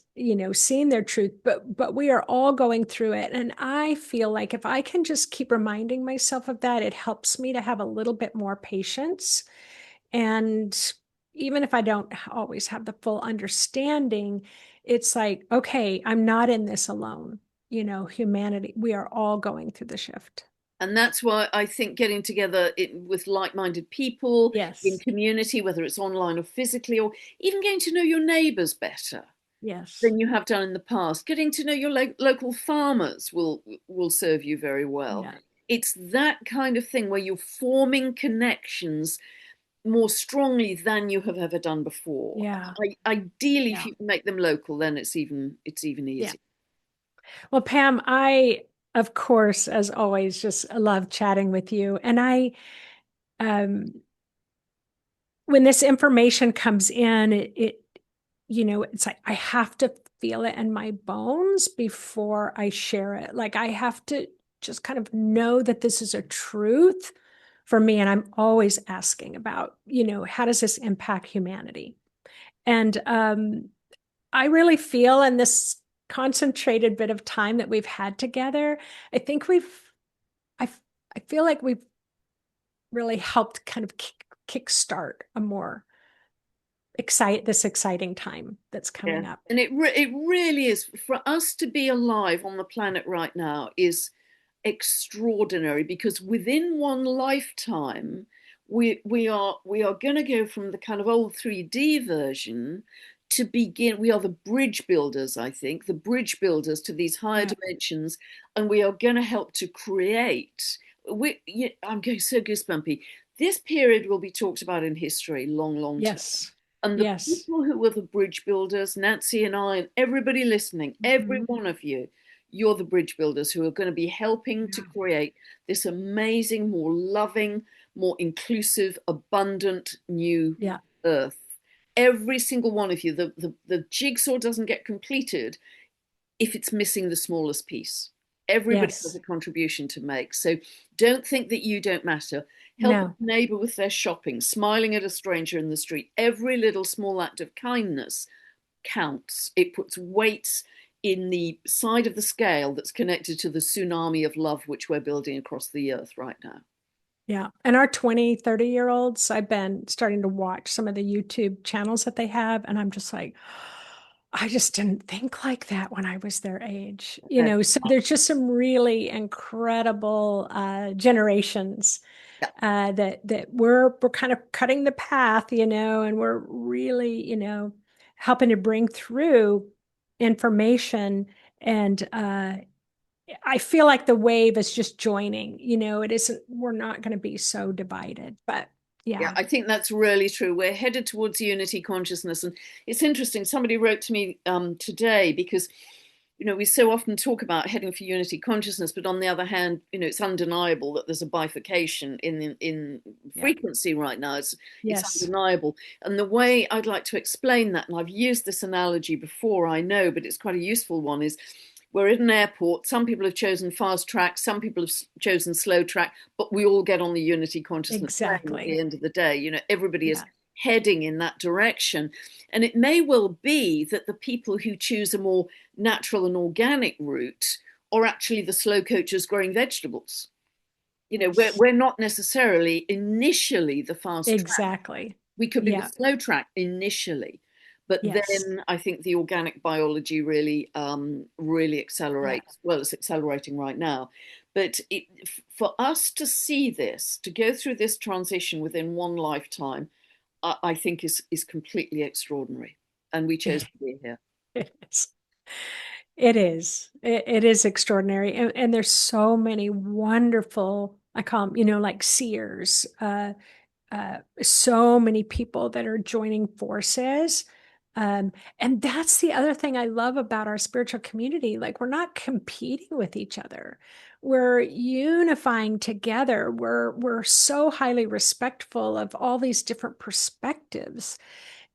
S2: seeing their truth, but we are all going through it. And I feel like if I can just keep reminding myself of that, it helps me to have a little bit more patience. And even if I don't always have the full understanding, it's like, okay, I'm not in this alone. Humanity, we are all going through the shift.
S1: And that's why I think getting together with like-minded people in
S2: Yes.
S1: community, whether it's online or physically, or even getting to know your neighbors better
S2: Yes.
S1: than you have done in the past. Getting to know your local farmers will serve you very well.
S2: Yeah.
S1: It's that kind of thing where you're forming connections more strongly than you have ever done before.
S2: Yeah.
S1: Ideally, if
S2: Yeah.
S1: you can make them local, then it's even
S2: Yeah.
S1: easier.
S2: Well, Pam, I, of course, as always, just love chatting with you. And um, when this information comes in, it's like I have to feel it in my bones before I share it. Like I have to just kind of know that this is a truth for me. And I'm always asking about, how does this impact humanity? And I really feel in this concentrated bit of time that we've had together, I think I feel like we've really helped kind of kickstart a more this exciting time that's
S1: Yeah.
S2: coming up.
S1: And it really is, for us to be alive on the planet right now is extraordinary, because within one lifetime we are going to go from the kind of old 3D version to begin. We are the bridge builders, I think, the bridge builders to these higher
S2: Yeah.
S1: dimensions, and we are going to help to create. I'm going so goosebumpy. This period will be talked about in history long, long term.
S2: Yes.
S1: And the
S2: Yes.
S1: people who were the bridge builders, Nancy and I, and everybody listening, every
S2: Mhm.
S1: one of you, you're the bridge builders who are going to be helping to
S2: Yeah.
S1: create this amazing, more loving, more inclusive, abundant new
S2: Yeah.
S1: earth. Every single one of you, the jigsaw doesn't get completed if it's missing the smallest piece. Everybody has
S2: Yes.
S1: a contribution to make. So don't think that you don't matter. Help a
S2: No.
S1: neighbor with their shopping, smiling at a stranger in the street. Every little small act of kindness counts. It puts weights in the side of the scale that's connected to the tsunami of love which we're building across the earth right now.
S2: Yeah. And our 20, 30-year-olds, I've been starting to watch some of the YouTube channels that they have, and I'm just like, I just didn't think like that when I was their age.
S1: Okay.
S2: So there's just some really incredible generations
S1: Yeah.
S2: that we're kind of cutting the path, and we're really, helping to bring through information. And I feel like the wave is just joining. It isn't, we're not going to be so divided, but
S1: Yeah,
S2: yeah.
S1: I think that's really true. We're headed towards unity consciousness. And it's interesting. Somebody wrote to me today, because, we so often talk about heading for unity consciousness, but on the other hand, it's undeniable that there's a bifurcation in
S2: Yeah.
S1: frequency right now. It's
S2: Yes.
S1: undeniable. And the way I'd like to explain that, and I've used this analogy before, I know, but it's quite a useful one, is we're at an airport. Some people have chosen fast track, some people have chosen slow track, but we all get on the unity consciousness plane at the
S2: Exactly.
S1: end of the day. Everybody is
S2: Yeah.
S1: heading in that direction. And it may well be that the people who choose a more natural and organic route are actually the slow coaches growing vegetables.
S2: Yes.
S1: We're not necessarily initially the fast track.
S2: Exactly.
S1: We could be the
S2: Yeah.
S1: slow track initially, but
S2: Yes.
S1: then I think the organic biology really
S2: Yeah.
S1: accelerates. Well, it's accelerating right now, but for us to see this, to go through this transition within one lifetime, I think is completely extraordinary, and we chose to be here.
S2: It is. It is. It is extraordinary. And there's so many wonderful, I call them, like seers, so many people that are joining forces. And that's the other thing I love about our spiritual community. Like, we're not competing with each other. We're unifying together. We're so highly respectful of all these different perspectives.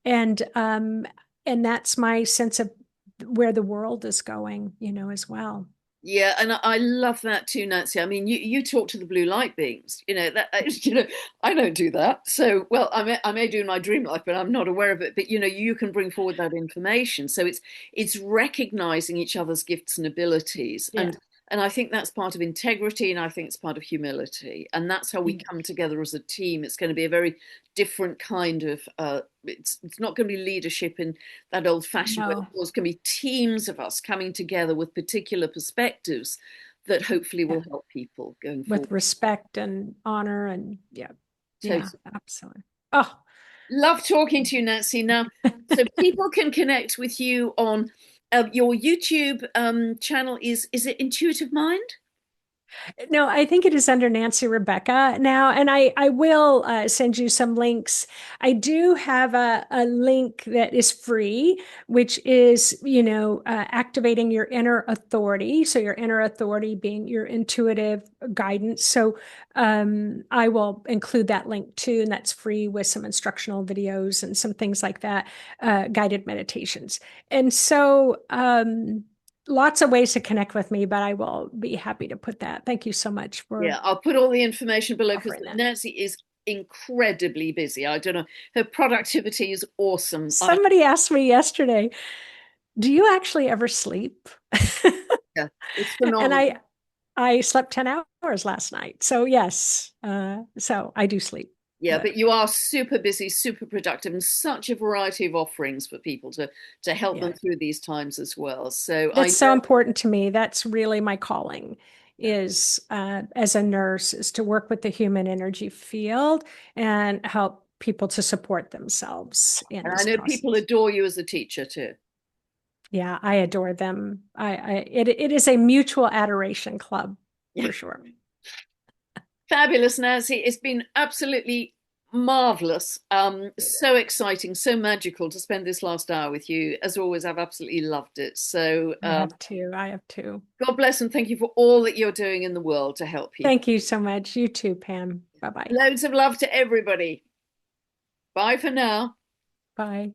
S2: And that's my sense of where the world is going, as well.
S1: Yeah, and I love that too, Nancy. I mean, you talk to the blue light beings. I don't do that. So, well, I may do in my dream life, but I'm not aware of it. But you can bring forward that information. So it's recognizing each other's gifts and abilities,
S2: Yeah.
S1: and I think that's part of integrity, and I think it's part of humility, and that's how we
S2: Yeah.
S1: come together as a team. It's going to be a very different kind of. It's not going to be leadership in that old fashioned way.
S2: No,
S1: It's going to be teams of us coming together with particular perspectives that hopefully will
S2: yeah.
S1: help people going forward.
S2: With respect and honor and yeah. Yeah,
S1: Totally.
S2: absolutely. Oh,
S1: Love talking to you, Nancy. Now, so people can connect with you on your YouTube channel. Is it Intuitive Mind?
S2: no, I think it is under Nancy Rebecca now, and I will send you some links. I do have a link that is free, which is, activating your inner authority. So your inner authority being your intuitive guidance. So I will include that link too, and that's free with some instructional videos and some things like that, guided meditations. And so lots of ways to connect with me, but I will be happy to put that. Thank you so much for
S1: Yeah, I'll put all the information below, because
S2: offering that.
S1: Nancy is incredibly busy. I don't know. Her productivity is awesome.
S2: Somebody asked me yesterday, do you actually ever sleep?
S1: Yeah, it's
S2: And
S1: phenomenal.
S2: I slept 10 hours last night. So yes, so I do sleep,
S1: Yeah,
S2: but
S1: but you are super busy, super productive, and such a variety of offerings for people to help
S2: yeah,
S1: them through these times as well. So I
S2: that's so
S1: know,
S2: important to me. That's really my calling is as a nurse is to work with the human energy field and help people to support themselves in
S1: and I
S2: this
S1: know people
S2: process.
S1: adore you as a teacher too.
S2: Yeah, I adore them. It is a mutual adoration club
S1: Yeah.
S2: for sure.
S1: Fabulous, Nancy. It's been absolutely marvelous. So exciting, so magical to spend this last hour with you. As always, I've absolutely loved it. So
S2: I have two. I have two.
S1: God bless and thank you for all that you're doing in the world to help people.
S2: Thank you so much. You too, Pam. Bye-bye.
S1: Loads of love to everybody. Bye for now.
S2: Bye.